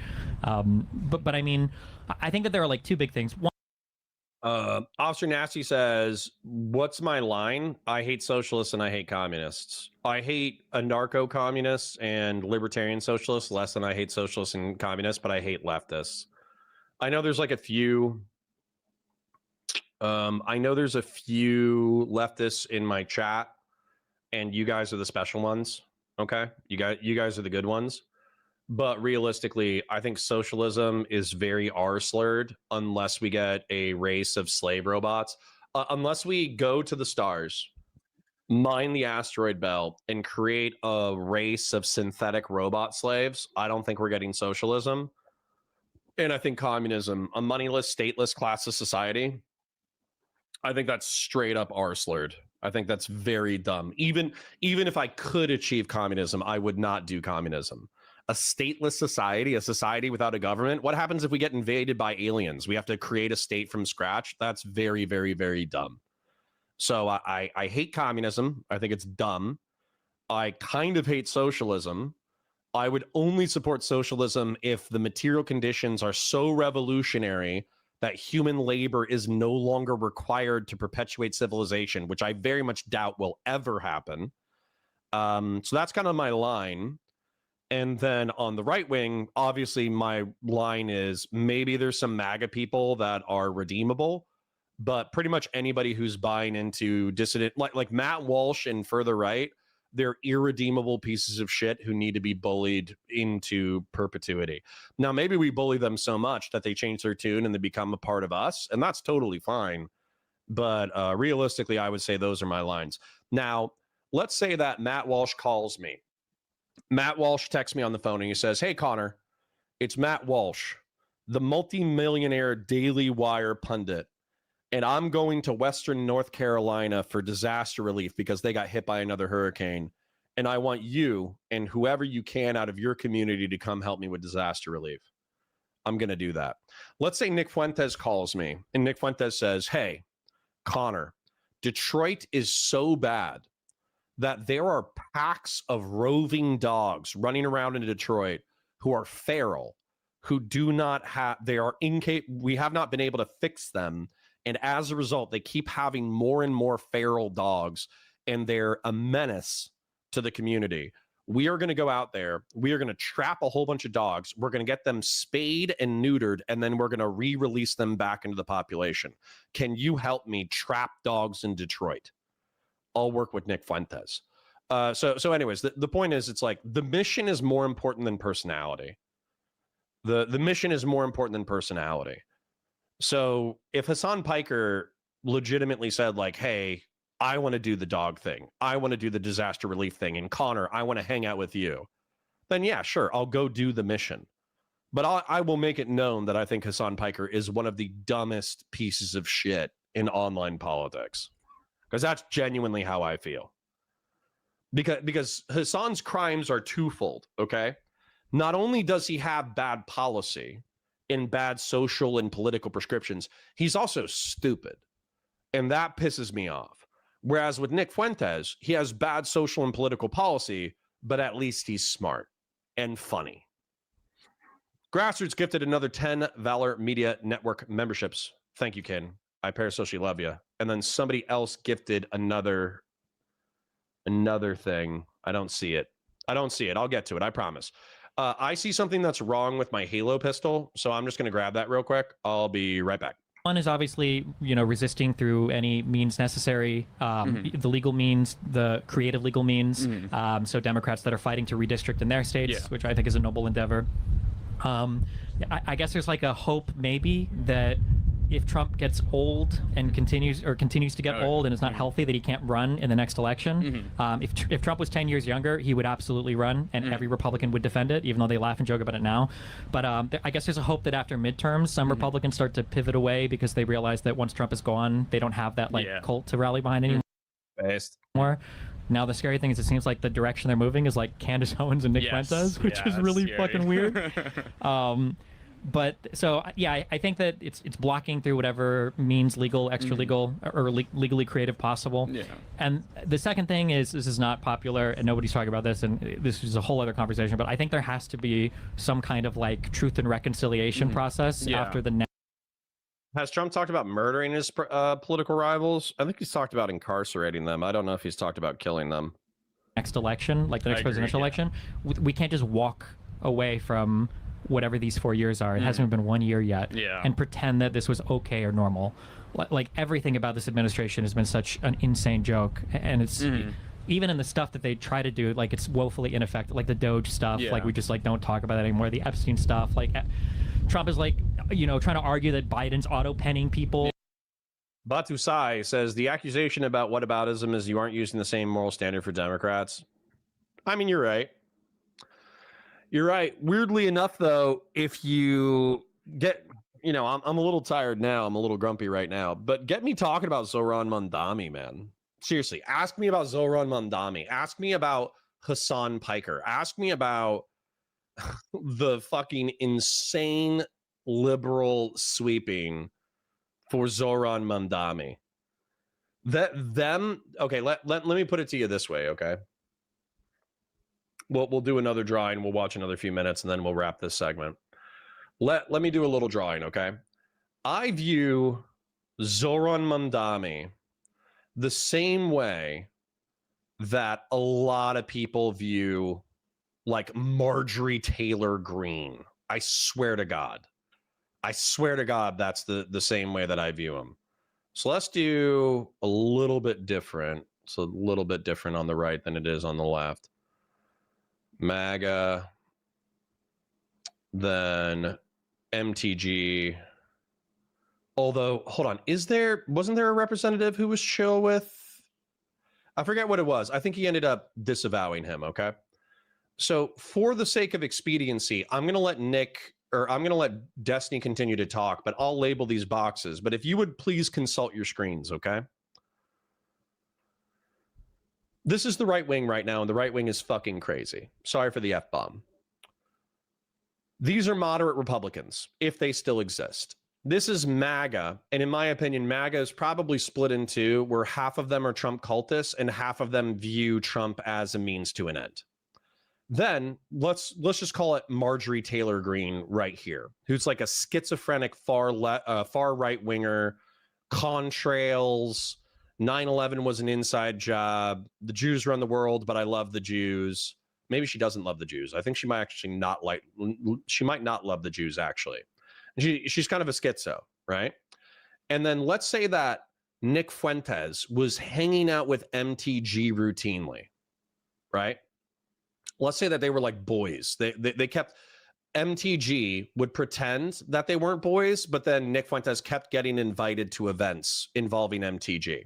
C: But I mean, I think that there are like two big things. One,
A: Officer Nasty says, what's my line? I hate socialists and I hate communists. I hate anarcho-communists and libertarian socialists less than I hate socialists and communists, but I hate leftists. I know there's like a few leftists in my chat, and you guys are the special ones. Okay? You guys are the good ones. But realistically, I think socialism is very R-slurred unless we get a race of slave robots. Unless we go to the stars, mine the asteroid belt, and create a race of synthetic robot slaves, I don't think we're getting socialism. And I think communism, a moneyless, stateless, classless society, I think that's straight up R-slurred. I think that's very dumb. Even if I could achieve communism, I would not do communism. A stateless society, a society without a government. What happens if we get invaded by aliens? We have to create a state from scratch. That's very, very, very dumb. So I hate communism. I think it's dumb. I kind of hate socialism. I would only support socialism if the material conditions are so revolutionary that human labor is no longer required to perpetuate civilization, which I very much doubt will ever happen. So that's kind of my line. And then on the right wing, obviously my line is maybe there's some MAGA people that are redeemable, but pretty much anybody who's buying into dissident, like Matt Walsh and further right, they're irredeemable pieces of shit who need to be bullied into perpetuity. Now, maybe we bully them so much that they change their tune and they become a part of us, and that's totally fine. But realistically, I would say those are my lines. Now, let's say that Matt Walsh calls me. Matt Walsh texts me on the phone and he says, "Hey, Connor, it's Matt Walsh, the multimillionaire Daily Wire pundit. And I'm going to Western North Carolina for disaster relief because they got hit by another hurricane. And I want you and whoever you can out of your community to come help me with disaster relief. I'm going to do that." Let's say Nick Fuentes calls me and Nick Fuentes says, "Hey, Connor, Detroit is so bad that there are packs of roving dogs running around in Detroit who are feral, who do not have, they are incapable, we have not been able to fix them. And as a result, they keep having more and more feral dogs, and they're a menace to the community. We are going to go out there. We are going to trap a whole bunch of dogs. We're going to get them spayed and neutered, and then we're going to re-release them back into the population. Can you help me trap dogs in Detroit? I'll work with Nick Fuentes." So anyways, the point is, it's like the mission is more important than personality. The mission is more important than personality. So if Hassan Piker legitimately said like, "Hey, I want to do the dog thing. I want to do the disaster relief thing. And Connor, I want to hang out with you," then yeah, sure, I'll go do the mission. But I will make it known that I think Hassan Piker is one of the dumbest pieces of shit in online politics. Because that's genuinely how I feel. Because Hassan's crimes are twofold, okay? Not only does he have bad policy and bad social and political prescriptions, he's also stupid. And that pisses me off. Whereas with Nick Fuentes, he has bad social and political policy, but at least he's smart and funny. Grassroots gifted another 10 Valor Media Network memberships. Thank you, Ken. I parasocially love you. And then somebody else gifted another thing. I don't see it. I'll get to it. I promise. I see something that's wrong with my Halo pistol, so I'm just going to grab that real quick. I'll be right back.
C: One is obviously, resisting through any means necessary, the legal means, the creative legal means. So Democrats that are fighting to redistrict in their states, which I think is a noble endeavor. I guess there's like a hope maybe that if Trump gets old and continues to get old and is not healthy, that he can't run in the next election. If Trump was 10 years younger, he would absolutely run, and every Republican would defend it, even though they laugh and joke about it now. But I guess there's a hope that after midterms, some Republicans start to pivot away because they realize that once Trump is gone, they don't have that cult to rally behind anymore. Now the scary thing is, it seems like the direction they're moving is like Candace Owens and Nick Fuentes, which is really fucking weird. But so yeah, I think that it's blocking through whatever means legal, extra legal, or legally creative possible. Yeah. And the second thing is, this is not popular and nobody's talking about this, and this is a whole other conversation. But I think there has to be some kind of like truth and reconciliation process after the.
A: Has Trump talked about murdering his political rivals? I think he's talked about incarcerating them. I don't know if he's talked about killing them.
C: Next election, like the next presidential election, we can't just walk away from whatever these 4 years are. It hasn't even been 1 year yet. And pretend that this was okay or normal. Like everything about this administration has been such an insane joke, and it's even in the stuff that they try to do, like it's woefully ineffective. Like the Doge stuff, like we just like don't talk about that anymore. The Epstein stuff, like Trump is like, trying to argue that Biden's auto-penning people.
A: Batu Sai says the accusation about whataboutism is you aren't using the same moral standard for Democrats. I mean, you're right. You're right. Weirdly enough, though, if you get, I'm a little tired now. I'm a little grumpy right now. But get me talking about Zohran Mamdani, man. Seriously, ask me about Zohran Mamdani. Ask me about Hassan Piker. Ask me about the fucking insane liberal sweeping for Zohran Mamdani. Okay, let me put it to you this way, okay? We'll do another drawing. We'll watch another few minutes, and then we'll wrap this segment. Let me do a little drawing, okay? I view Zohran Mamdani the same way that a lot of people view like Marjorie Taylor Greene. I swear to God. I swear to God, that's the same way that I view him. So let's do a little bit different. It's a little bit different on the right than it is on the left. MAGA, then MTG. Although, hold on, wasn't there a representative who was chill with? I forget what it was. I think he ended up disavowing him, okay? So for the sake of expediency, I'm going to let Destiny continue to talk, but I'll label these boxes. But if you would please consult your screens, okay? This is the right wing right now, and the right wing is fucking crazy. Sorry for the F-bomb. These are moderate Republicans, if they still exist. This is MAGA, and in my opinion, MAGA is probably split in two, where half of them are Trump cultists and half of them view Trump as a means to an end. Then let's just call it Marjorie Taylor Greene right here, who's like a schizophrenic far right winger, contrails. 9/11 was an inside job. The Jews run the world, but I love the Jews. Maybe she doesn't love the Jews. I think she might actually she might not love the Jews actually. She's kind of a schizo, right? And then let's say that Nick Fuentes was hanging out with MTG routinely, right? Let's say that they were like boys. They kept, MTG would pretend that they weren't boys, but then Nick Fuentes kept getting invited to events involving MTG.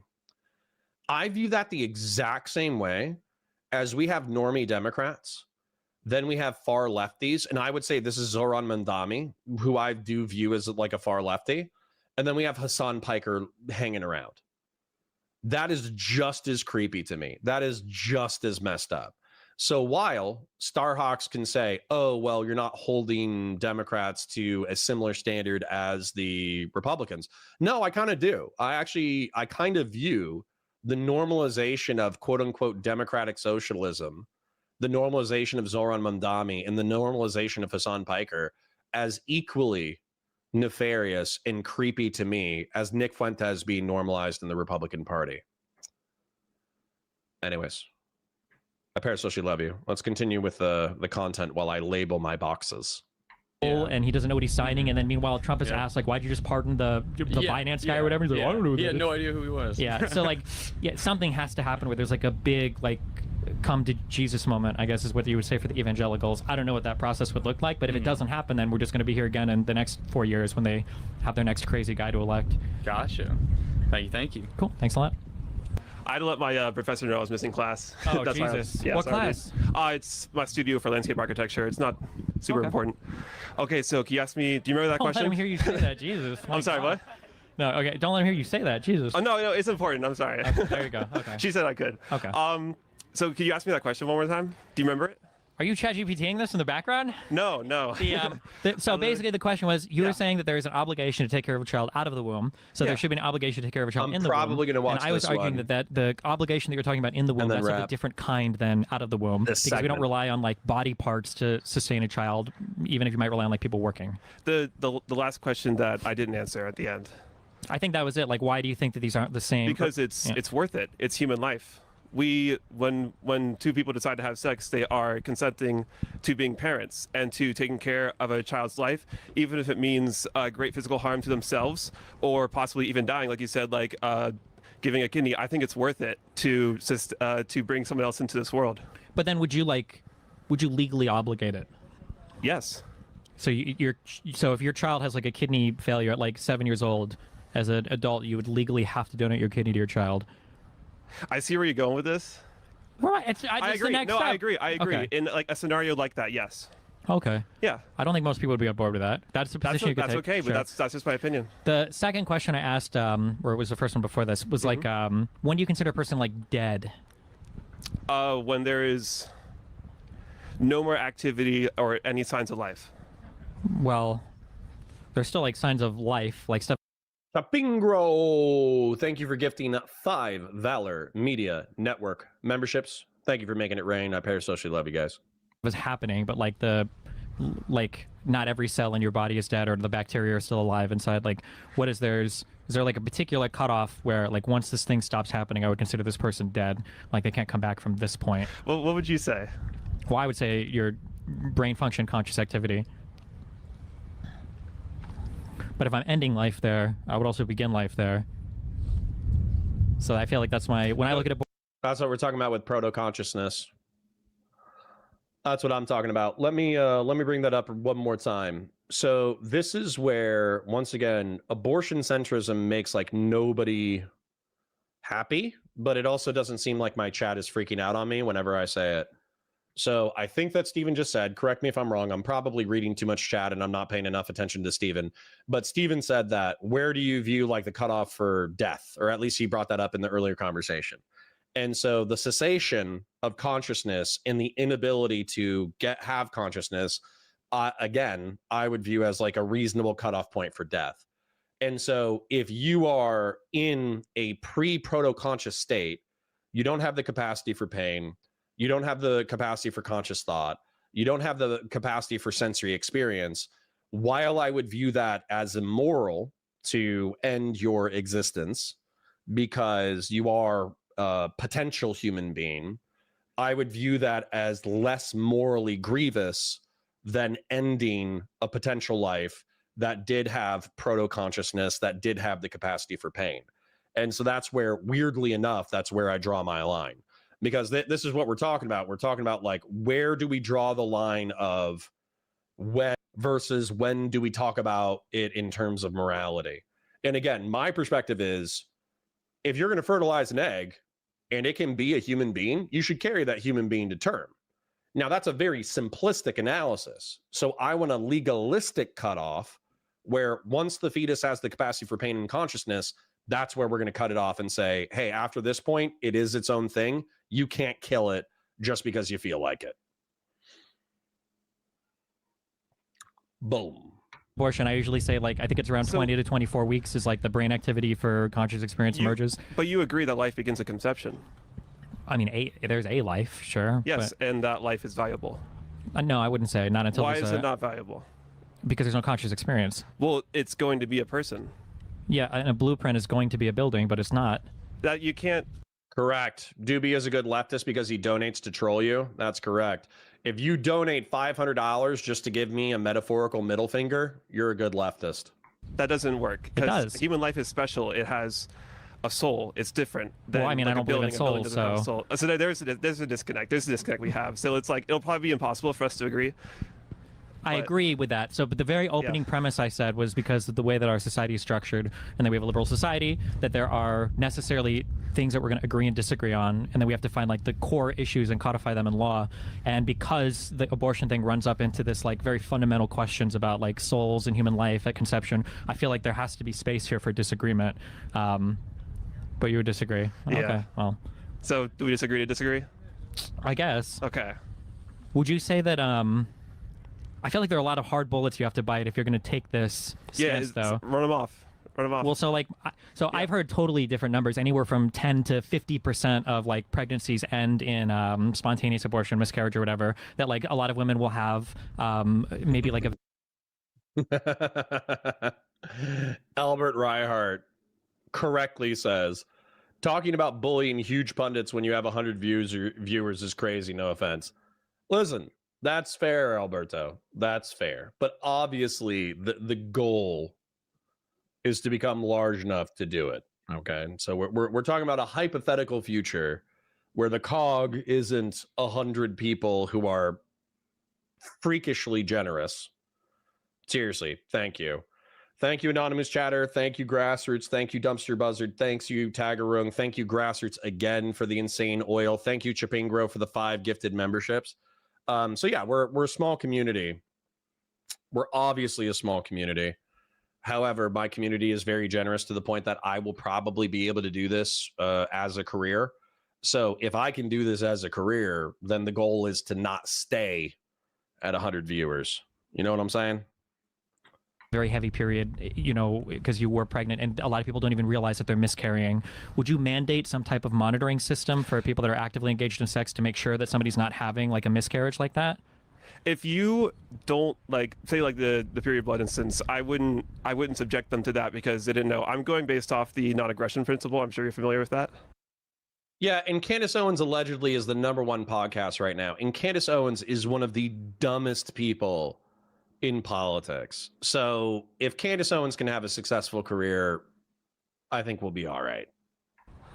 A: I view that the exact same way as we have normie Democrats. Then we have far lefties, and I would say this is Zoran Mandami, who I do view as like a far lefty. And then we have Hassan Piker hanging around. That is just as creepy to me. That is just as messed up. So while Starhawks can say, oh, well, you're not holding Democrats to a similar standard as the Republicans. No, I kind of do. I kind of view the normalization of quote unquote democratic socialism, the normalization of Zoran Mandami, and the normalization of Hassan Piker as equally nefarious and creepy to me as Nick Fuentes being normalized in the Republican Party. Anyways, I parasocially love you. Let's continue with the content while I label my boxes.
C: And he doesn't know what he's signing, and then meanwhile Trump is asked like, why'd you just pardon the Binance guy or whatever? He's like, I don't know who
F: he
C: that
F: had
C: is.
F: no idea who he was.
C: Yeah, so like, yeah, something has to happen where there's like a big like come to Jesus moment, I guess is what you would say for the evangelicals. I don't know what that process would look like, but if it doesn't happen, then we're just going to be here again in the next 4 years when they have their next crazy guy to elect.
F: Gotcha. Thank you.
C: Cool, thanks a lot.
D: I had to let my professor know I was missing class.
C: Oh,
D: That's
C: Jesus.
D: Why
C: What
D: sorry,
C: class?
D: dude. It's my studio for landscape architecture. It's not super
C: Okay.
D: important. Okay, so can you ask me, do you remember that
C: Don't let
D: question?
C: him hear you say that, Jesus. My
D: I'm sorry,
C: God.
D: what?
C: No, okay, don't let him hear you say that, Jesus.
D: Oh, no, it's important. I'm sorry.
C: Okay, there you go, okay.
D: She said I could.
C: Okay.
D: So can you ask me that question one more time? Do you remember it?
C: Are you ChatGPTing this in the background?
D: No.
C: So basically the question was, you were saying that there is an obligation to take care of a child out of the womb, so there should be an obligation to take care of a child
A: I'm
C: in the womb.
A: probably gonna watch
C: And I was
A: this
C: arguing
A: one.
C: that the obligation that you're talking about in the womb,
A: And then
C: that's of a
A: wrap.
C: different kind than out of the womb, because we don't
A: segment.
C: rely on like body parts to sustain a child, even if you might rely on like people working.
D: The last question that I didn't answer at the end.
C: I think that was it. Like, why do you think that these aren't the same?
D: Because it's worth it. It's human life. When two people decide to have sex, they are consenting to being parents and to taking care of a child's life, even if it means great physical harm to themselves or possibly even dying, like you said, like giving a kidney. I think it's worth it to bring someone else into this world.
C: But then would you legally obligate it?
D: Yes.
C: So so if your child has like a kidney failure at like 7 years old, as an adult, you would legally have to donate your kidney to your child.
D: I see where you're going with this.
C: Right.
D: I agree. No, I agree.
C: Okay.
D: In like a scenario like that, yes.
C: Okay.
D: Yeah.
C: I don't think most people would be on board with that. That's a position you could
D: That's
C: take.
D: okay,
C: Sure.
D: but that's just my opinion.
C: The second question I asked, or it was the first one before this, was like, when do you consider a person like dead?
D: When there is no more activity or any signs of life.
C: Well, there's still like signs of life, like stuff
A: Tapingro, thank you for gifting 5 Valor Media Network memberships. Thank you for making it rain. I parasocially love you guys.
C: was happening, but like not every cell in your body is dead, or the bacteria are still alive inside. Like, what is there? Is there like a particular cutoff where like once this thing stops happening, I would consider this person dead? Like they can't come back from this point.
D: Well, what would you say?
C: Well, I would say your brain function, conscious activity. But if I'm ending life there, I would also begin life there. So I feel like that's my, when I look at a
A: That's what we're talking about with proto-consciousness. That's what I'm talking about. Let me bring that up one more time. So this is where, once again, abortion centrism makes like nobody happy, but it also doesn't seem like my chat is freaking out on me whenever I say it. So I think that Steven just said, correct me if I'm wrong, I'm probably reading too much chat and I'm not paying enough attention to Steven, but Steven said that, where do you view like the cutoff for death? Or at least he brought that up in the earlier conversation. And so the cessation of consciousness and the inability to have consciousness, again, I would view as like a reasonable cutoff point for death. And so if you are in a pre-proto-conscious state, you don't have the capacity for pain, you don't have the capacity for conscious thought, you don't have the capacity for sensory experience. While I would view that as immoral to end your existence because you are a potential human being, I would view that as less morally grievous than ending a potential life that did have proto-consciousness, that did have the capacity for pain. And so that's where, weirdly enough, that's where I draw my line. Because this is what we're talking about. We're talking about like, where do we draw the line of when versus when do we talk about it in terms of morality? And again, my perspective is, if you're going to fertilize an egg and it can be a human being, you should carry that human being to term. Now, that's a very simplistic analysis. So I want a legalistic cutoff where once the fetus has the capacity for pain and consciousness, that's where we're going to cut it off and say, hey, after this point, it is its own thing. You can't kill it just because you feel like it. Boom.
C: abortion, I usually say, like, I think it's around 20 to 24 weeks is like the brain activity for conscious experience emerges.
D: But you agree that life begins at conception.
C: I mean, there's a life, sure.
D: Yes,
C: but,
D: and that life is valuable.
C: no, I wouldn't say. Not until
D: Why is it not valuable?
C: Because there's no conscious experience.
D: Well, it's going to be a person.
C: Yeah, and a blueprint is going to be a building, but it's not.
D: That you can't.
A: Correct. Doobie is a good leftist because he donates to troll you. That's correct. If you donate $500 just to give me a metaphorical middle finger, you're a good leftist.
D: That doesn't work.
C: It does.
D: Human life is special. It has a soul. It's different than
C: Well, I mean,
D: like
C: I don't
D: a building.
C: believe in
D: A building
C: souls,
D: doesn't have a soul. So there's a disconnect. There's a disconnect we have. So it's like, it'll probably be impossible for us to agree.
C: I agree with that. So, but the very opening premise I said was because of the way that our society is structured, and that we have a liberal society, that there are necessarily things that we're going to agree and disagree on, and then we have to find like the core issues and codify them in law. And because the abortion thing runs up into this like very fundamental questions about like souls and human life at conception, I feel like there has to be space here for disagreement. But you would disagree?
D: Yeah.
C: Okay, well.
D: So do we disagree to disagree?
C: I guess.
D: Okay.
C: Would you say that I feel like there are a lot of hard bullets you have to bite if you're going to take this stance, though.
D: Run them off. Run them off.
C: Well, so like, I've heard totally different numbers, anywhere from 10 to 50% of like pregnancies end in spontaneous abortion, miscarriage, or whatever. That like a lot of women will have maybe like
A: a. Albert Reihart correctly says, talking about bullying huge pundits when you have 100 viewers is crazy. No offense. Listen. That's fair, Alberto. That's fair. But obviously, the goal is to become large enough to do it. Okay, so we're talking about a hypothetical future where the cog isn't 100 people who are freakishly generous. Seriously, thank you. Thank you, Anonymous Chatter. Thank you, Grassroots. Thank you, Dumpster Buzzard. Thanks you, Tagarung. Thank you, Grassroots, again for the insane oil. Thank you, Chipingro, for the 5 gifted memberships. So yeah, we're a small community. We're obviously a small community. However, my community is very generous to the point that I will probably be able to do this as a career. So if I can do this as a career, then the goal is to not stay at 100 viewers. You know what I'm saying?
C: very heavy period, you know, because you were pregnant, and a lot of people don't even realize that they're miscarrying. Would you mandate some type of monitoring system for people that are actively engaged in sex to make sure that somebody's not having like a miscarriage like that?
D: If you don't like, say like the period blood instance, I wouldn't subject them to that because they didn't know. I'm going based off the non-aggression principle. I'm sure you're familiar with that.
A: Yeah, and Candace Owens allegedly is the #1 podcast right now. And Candace Owens is one of the dumbest people in politics. So if Candace Owens can have a successful career, I think we'll be all right.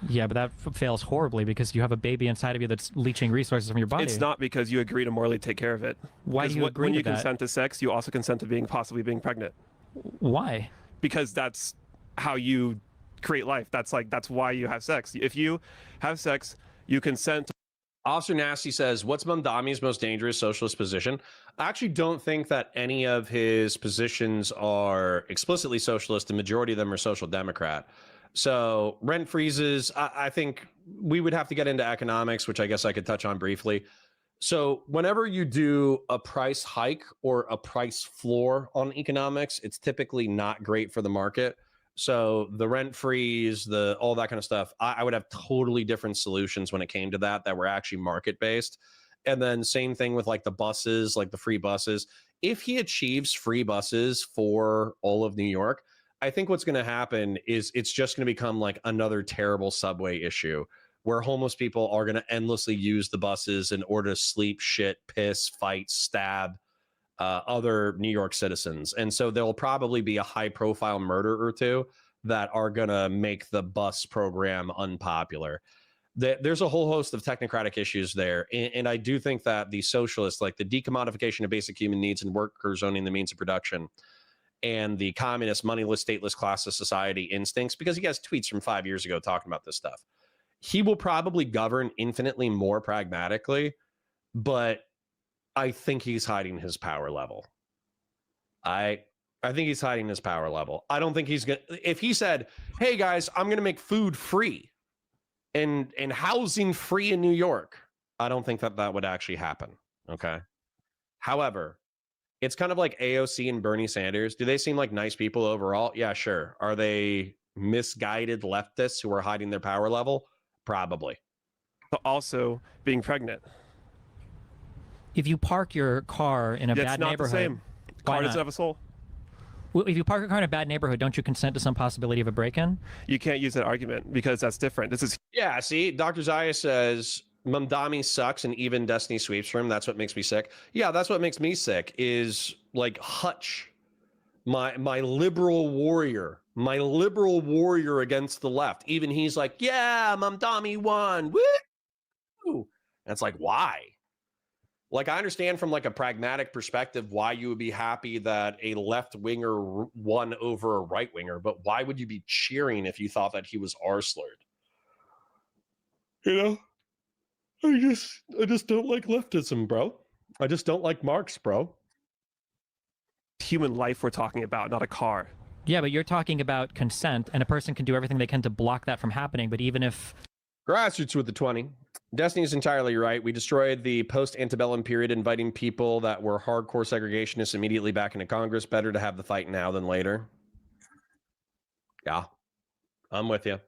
C: Yeah, but that fails horribly because you have a baby inside of you that's leaching resources from your body.
D: It's not because you agree to morally take care of it.
C: Why do you agree
D: when
C: to
D: you
C: that?
D: consent to sex, you also consent to possibly being pregnant.
C: Why?
D: Because that's how you create life. That's why you have sex. If you have sex, you consent.
A: Officer Nasty says, what's Mamdami's most dangerous socialist position? I actually don't think that any of his positions are explicitly socialist. The majority of them are social democrat. So rent freezes, I think we would have to get into economics, which I guess I could touch on briefly. So whenever you do a price hike or a price floor on economics, it's typically not great for the market. So the rent freeze, all that kind of stuff, I would have totally different solutions when it came to that were actually market based. And then same thing with like the buses, like the free buses. If he achieves free buses for all of New York, I think what's going to happen is it's just going to become like another terrible subway issue where homeless people are going to endlessly use the buses in order to sleep, shit, piss, fight, stab other New York citizens. And so there'll probably be a high profile murder or two that are going to make the bus program unpopular. There's a whole host of technocratic issues there. And I do think that the socialists, like the decommodification of basic human needs and workers owning the means of production, and the communist, moneyless, stateless class of society instincts, because he has tweets from 5 years ago talking about this stuff. He will probably govern infinitely more pragmatically, but I think he's hiding his power level. I think he's hiding his power level. I don't think he's gonna. If he said, "Hey guys, I'm gonna make food free and housing free in New York," I don't think that would actually happen. Okay. However, it's kind of like AOC and Bernie Sanders. Do they seem like nice people overall? Yeah, sure. Are they misguided leftists who are hiding their power level? Probably.
D: But also being pregnant.
C: If you park your car in a
D: It's
C: bad
D: not
C: neighborhood,
D: the same.
C: why
D: Car
C: not?
D: doesn't have a soul.
C: Well, if you park your car in a bad neighborhood, don't you consent to some possibility of a break-in?
D: You can't use that argument because that's different. This is
A: Yeah, see, Dr. Zaya says Mamdami sucks and even Destiny sweeps for him. That's what makes me sick. Yeah, that's what makes me sick is like Hutch, my liberal warrior against the left. Even he's like, yeah, Mamdami won. Woo! And it's like, why? Like, I understand from like a pragmatic perspective why you would be happy that a left winger won over a right winger, but why would you be cheering if you thought that he was arslerd? You know, I just don't like leftism, bro. I just don't like Marx, bro.
D: human life we're talking about, not a car.
C: Yeah, but you're talking about consent, and a person can do everything they can to block that from happening. But even if
A: Grassroots with the 20. Destiny's entirely right. We destroyed the post-antebellum period, inviting people that were hardcore segregationists immediately back into Congress. Better to have the fight now than later. Yeah, I'm with you.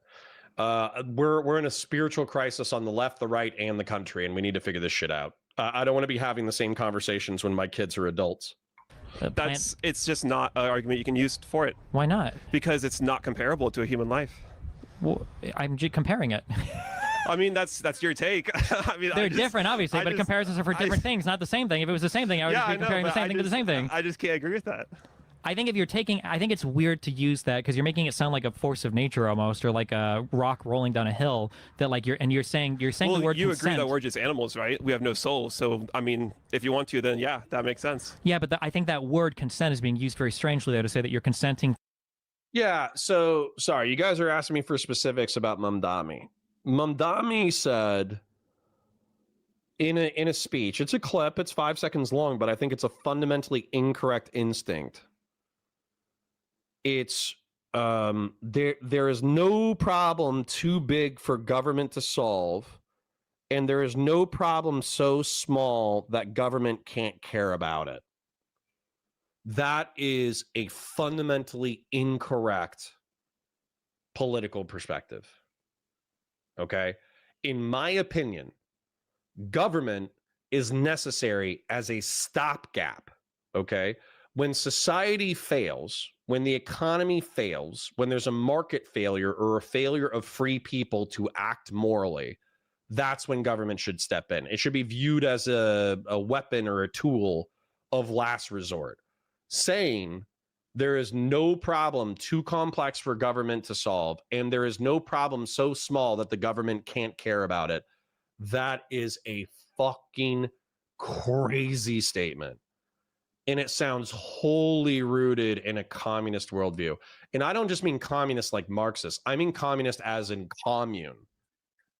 A: We're in a spiritual crisis on the left, the right, and the country, and we need to figure this shit out. I don't want to be having the same conversations when my kids are adults.
D: It's just not an argument you can use for it.
C: Why not?
D: Because it's not comparable to a human life.
C: Well, I'm comparing it.
D: I mean, that's your take. I mean,
C: They're different, obviously, but comparisons are for different things, not the same thing. If it was the same thing, I would be comparing the same thing to the same thing.
D: I just can't agree with that.
C: I think I think it's weird to use that because you're making it sound like a force of nature almost, or like a rock rolling down a hill. That like you're saying
D: well,
C: the word
D: you
C: consent.
D: agree that we're just animals, right? We have no soul. So I mean, if you want to, then yeah, that makes sense.
C: Yeah, but I think that word consent is being used very strangely though to say that you're consenting.
A: Yeah, so sorry, you guys are asking me for specifics about Mamdami. Mamdami said in a speech, it's a clip, it's 5 seconds long, but I think it's a fundamentally incorrect instinct. It's there is no problem too big for government to solve, and there is no problem so small that government can't care about it. That is a fundamentally incorrect political perspective. Okay? In my opinion, government is necessary as a stopgap. Okay? When society fails, when the economy fails, when there's a market failure or a failure of free people to act morally, that's when government should step in. It should be viewed as a weapon or a tool of last resort. Saying there is no problem too complex for government to solve, and there is no problem so small that the government can't care about it. That is a fucking crazy statement. And it sounds wholly rooted in a communist worldview. And I don't just mean communist like Marxist. I mean communist as in commune.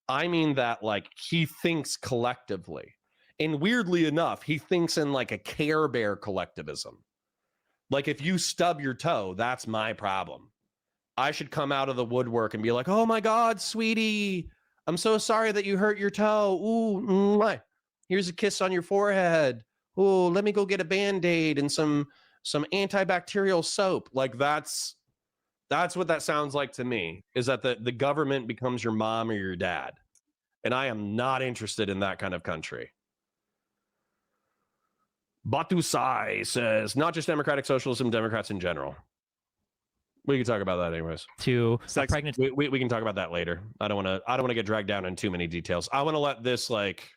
A: I mean that like he thinks collectively. And weirdly enough, he thinks in like a Care Bear collectivism. Like if you stub your toe, that's my problem. I should come out of the woodwork and be like, oh my God, sweetie, I'm so sorry that you hurt your toe. Ooh, here's a kiss on your forehead. Ooh, let me go get a Band-Aid and some antibacterial soap. Like that's what that sounds like to me, is that the government becomes your mom or your dad. And I am not interested in that kind of country. Batusai says, not just democratic socialism, Democrats in general. We can talk about that anyways.
C: To
D: Sex.
C: pregnancy.
A: We can talk about that later. I don't want to get dragged down in too many details. I want to let this like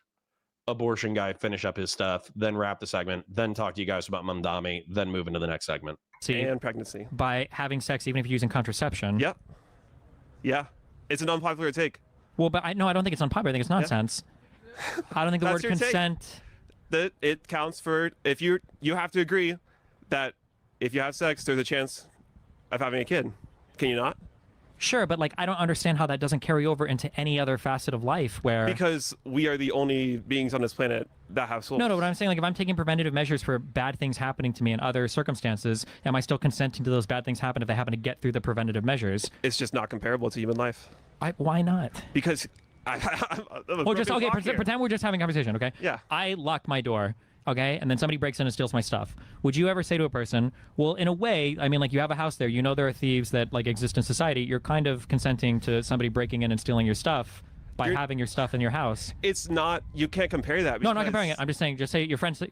A: abortion guy finish up his stuff, then wrap the segment, then talk to you guys about Mamdami, then move into the next segment.
D: And pregnancy.
C: By having sex, even if you're using contraception.
D: Yep. Yeah. It's an unpopular take.
C: Well, but I don't think it's unpopular. I think it's nonsense. Yeah. I don't think the word consent.
D: That it counts for, if you have to agree that if you have sex, there's a chance of having a kid. Can you not?
C: Sure, but like I don't understand how that doesn't carry over into any other facet of life where...
D: Because we are the only beings on this planet that have souls.
C: No, what I'm saying, like if I'm taking preventative measures for bad things happening to me in other circumstances, am I still consenting to those bad things happen if they happen to get through the preventative measures?
D: It's just not comparable to human life.
C: Why not?
D: Because
C: pretend we're just having a conversation, okay?
D: Yeah.
C: I locked my door, okay, and then somebody breaks in and steals my stuff. Would you ever say to a person, well, in a way, I mean, like you have a house there, you know there are thieves that like exist in society, you're kind of consenting to somebody breaking in and stealing your stuff by having your stuff in your house.
D: It's not, you can't compare that.
C: No, I'm not comparing it. I'm just saying, just say your friends,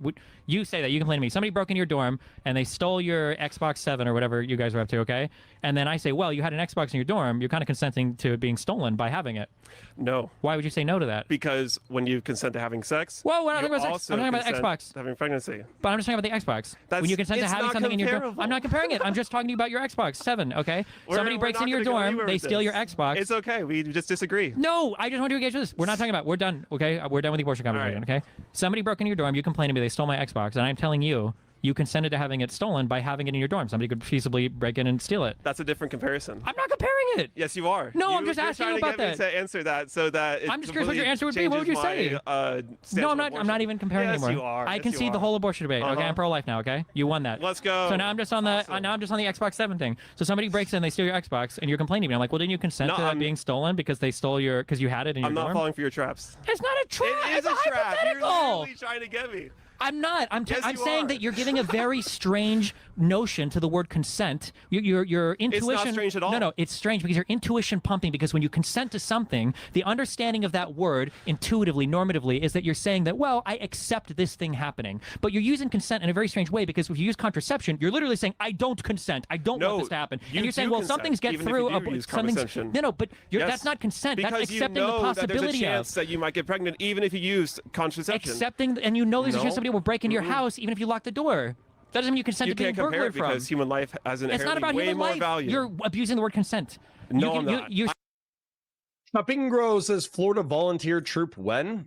C: you say that, you complain to me, somebody broke into your dorm and they stole your Xbox 7 or whatever you guys are up to, okay? And then I say, well, you had an Xbox in your dorm, you're kind of consenting to it being stolen by having it.
D: No.
C: Why would you say no to that?
D: Because when you consent to having sex,
C: well, we're not talking about sex. I'm talking about Xbox.
D: To having pregnancy.
C: But I'm just talking about the Xbox. When you consent to having something in your dorm. I'm not comparing it. I'm just talking to you about your Xbox 7, okay? Somebody breaks into your dorm, they steal your Xbox.
D: It's okay. We just disagree.
C: No, I just want to engage with this. We're not talking about, we're done, okay? We're done with the abortion conversation, okay? Somebody broke into your dorm, you complain to me, they stole my Xbox, and I'm telling you, you consented to having it stolen by having it in your dorm. Somebody could feasibly break in and steal it.
D: That's a different comparison.
C: I'm not comparing it.
D: Yes, you are.
C: No, I'm just asking you about that.
D: You're trying to get me to answer that so that
C: I'm just curious what your answer would be. What would you say? No, I'm not. I'm not even comparing anymore.
D: You are.
C: I concede the whole abortion debate. Okay, I'm pro-life now. Okay, you won that.
D: Let's go.
C: So now I'm just on the now I'm just on the Xbox 7 thing. So somebody breaks in, they steal your Xbox, and you're complaining to me. I'm like, well, didn't you consent to that being stolen because they stole because you had it in your dorm?
D: I'm not falling for your traps.
C: It's not a trap.
D: It is
C: it's
D: a trap. You're
C: hypothetical.
D: literally trying to get me.
C: I'm not. I'm saying that you're giving a very strange notion to the word consent. Your intuition.
D: It's not strange at all.
C: No, it's strange because your intuition pumping. Because when you consent to something, the understanding of that word intuitively, normatively, is that you're saying that, well, I accept this thing happening. But you're using consent in a very strange way because if you use contraception, you're literally saying, I don't consent. I don't want this to happen. And you're saying, well, some things get through. No, but that's not consent.
D: Because
C: that's accepting the possibility
D: that there's a chance that you might get pregnant even if you use contraception.
C: Accepting, and you know there's a chance somebody will break into your house even if you lock the door. That doesn't mean you consent to being burglared from.
D: Because human life has an
C: it's not about
D: way
C: human
D: more
C: life.
D: value.
C: You're abusing the word consent.
D: No, I'm not.
A: Pingro says Florida volunteer troop when?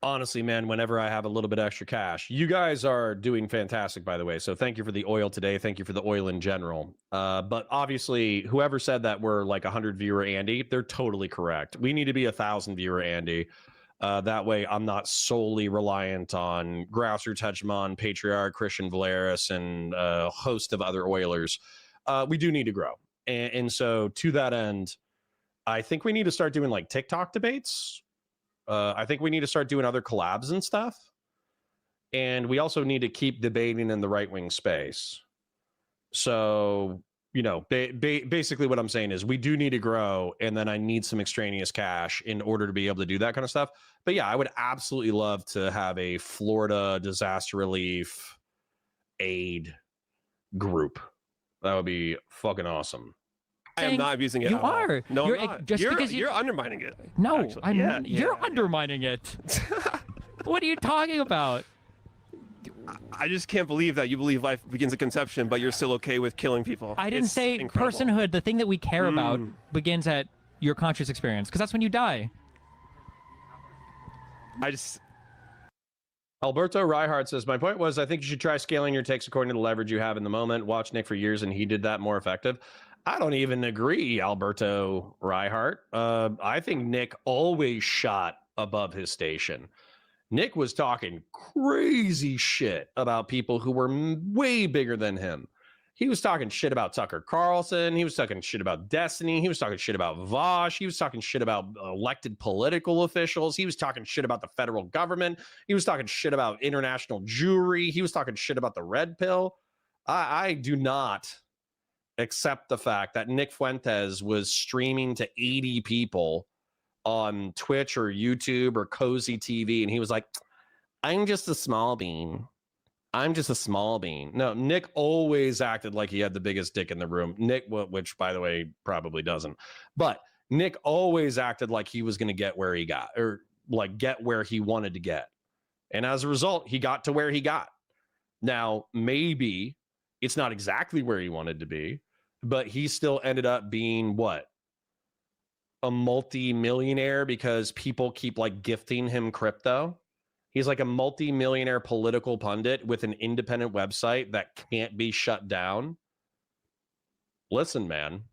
A: Honestly, man, whenever I have a little bit extra cash. You guys are doing fantastic, by the way. So thank you for the oil today. Thank you for the oil in general. But obviously, whoever said that we're like 100 viewer Andy, they're totally correct. We need to be 1,000 viewer Andy. That way, I'm not solely reliant on Grassroots Hegemon, Patriarch, Christian Valeris, and a host of other Oilers. We do need to grow. And so to that end, I think we need to start doing like TikTok debates. I think we need to start doing other collabs and stuff. And we also need to keep debating in the right-wing space. So, you know, basically what I'm saying is we do need to grow, and then I need some extraneous cash in order to be able to do that kind of stuff. But yeah, I would absolutely love to have a Florida disaster relief aid group. That would be fucking awesome.
D: I am
C: saying
D: not abusing it.
C: you
D: at all.
C: are.
D: No,
C: You're,
D: I'm not.
C: just
D: you're,
C: because
D: you're undermining it.
C: no,
D: actually.
C: I'm
D: Yeah,
C: you're
D: yeah.
C: undermining it. What are you talking about?
D: I just can't believe that you believe life begins at conception, but you're still okay with killing people.
C: I didn't
D: It's
C: say
D: incredible.
C: personhood. The thing that we care about begins at your conscious experience, because that's when you die.
D: I just.
A: Alberto Reihart says, my point was, I think you should try scaling your takes according to the leverage you have in the moment. Watch Nick for years, and he did that more effective. I don't even agree, Alberto Reihart. I think Nick always shot above his station. Nick was talking crazy shit about people who were way bigger than him. He was talking shit about Tucker Carlson. He was talking shit about Destiny. He was talking shit about Vosh. He was talking shit about elected political officials. He was talking shit about the federal government. He was talking shit about international Jewry. He was talking shit about the red pill. I do not accept the fact that Nick Fuentes was streaming to 80 people on Twitch or YouTube or Cozy TV, and he was like, I'm just a small bean. I'm just a small bean. No, Nick always acted like he had the biggest dick in the room. Nick, which by the way, probably doesn't. But Nick always acted like he was going to get where he got, or like get where he wanted to get. And as a result, he got to where he got. Now, maybe it's not exactly where he wanted to be, but he still ended up being what? A multi-millionaire because people keep like gifting him crypto. He's like a multi-millionaire political pundit with an independent website that can't be shut down. Listen, man,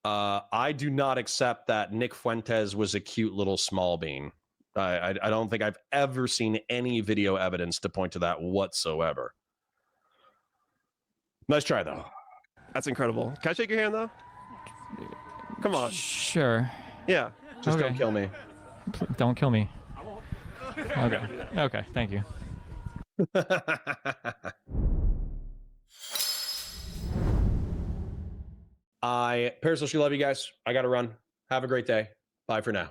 A: I do not accept that Nick Fuentes was a cute little small bean. I don't think I've ever seen any video evidence to point to that whatsoever. Nice try, though.
D: That's incredible. Can I shake your hand, though? Come on.
C: Sure.
D: Yeah.
A: Just
C: Okay.
A: don't kill me.
C: Don't kill me. Okay. Okay. Thank you.
A: Parasocial, love you guys. I got to run. Have a great day. Bye for now.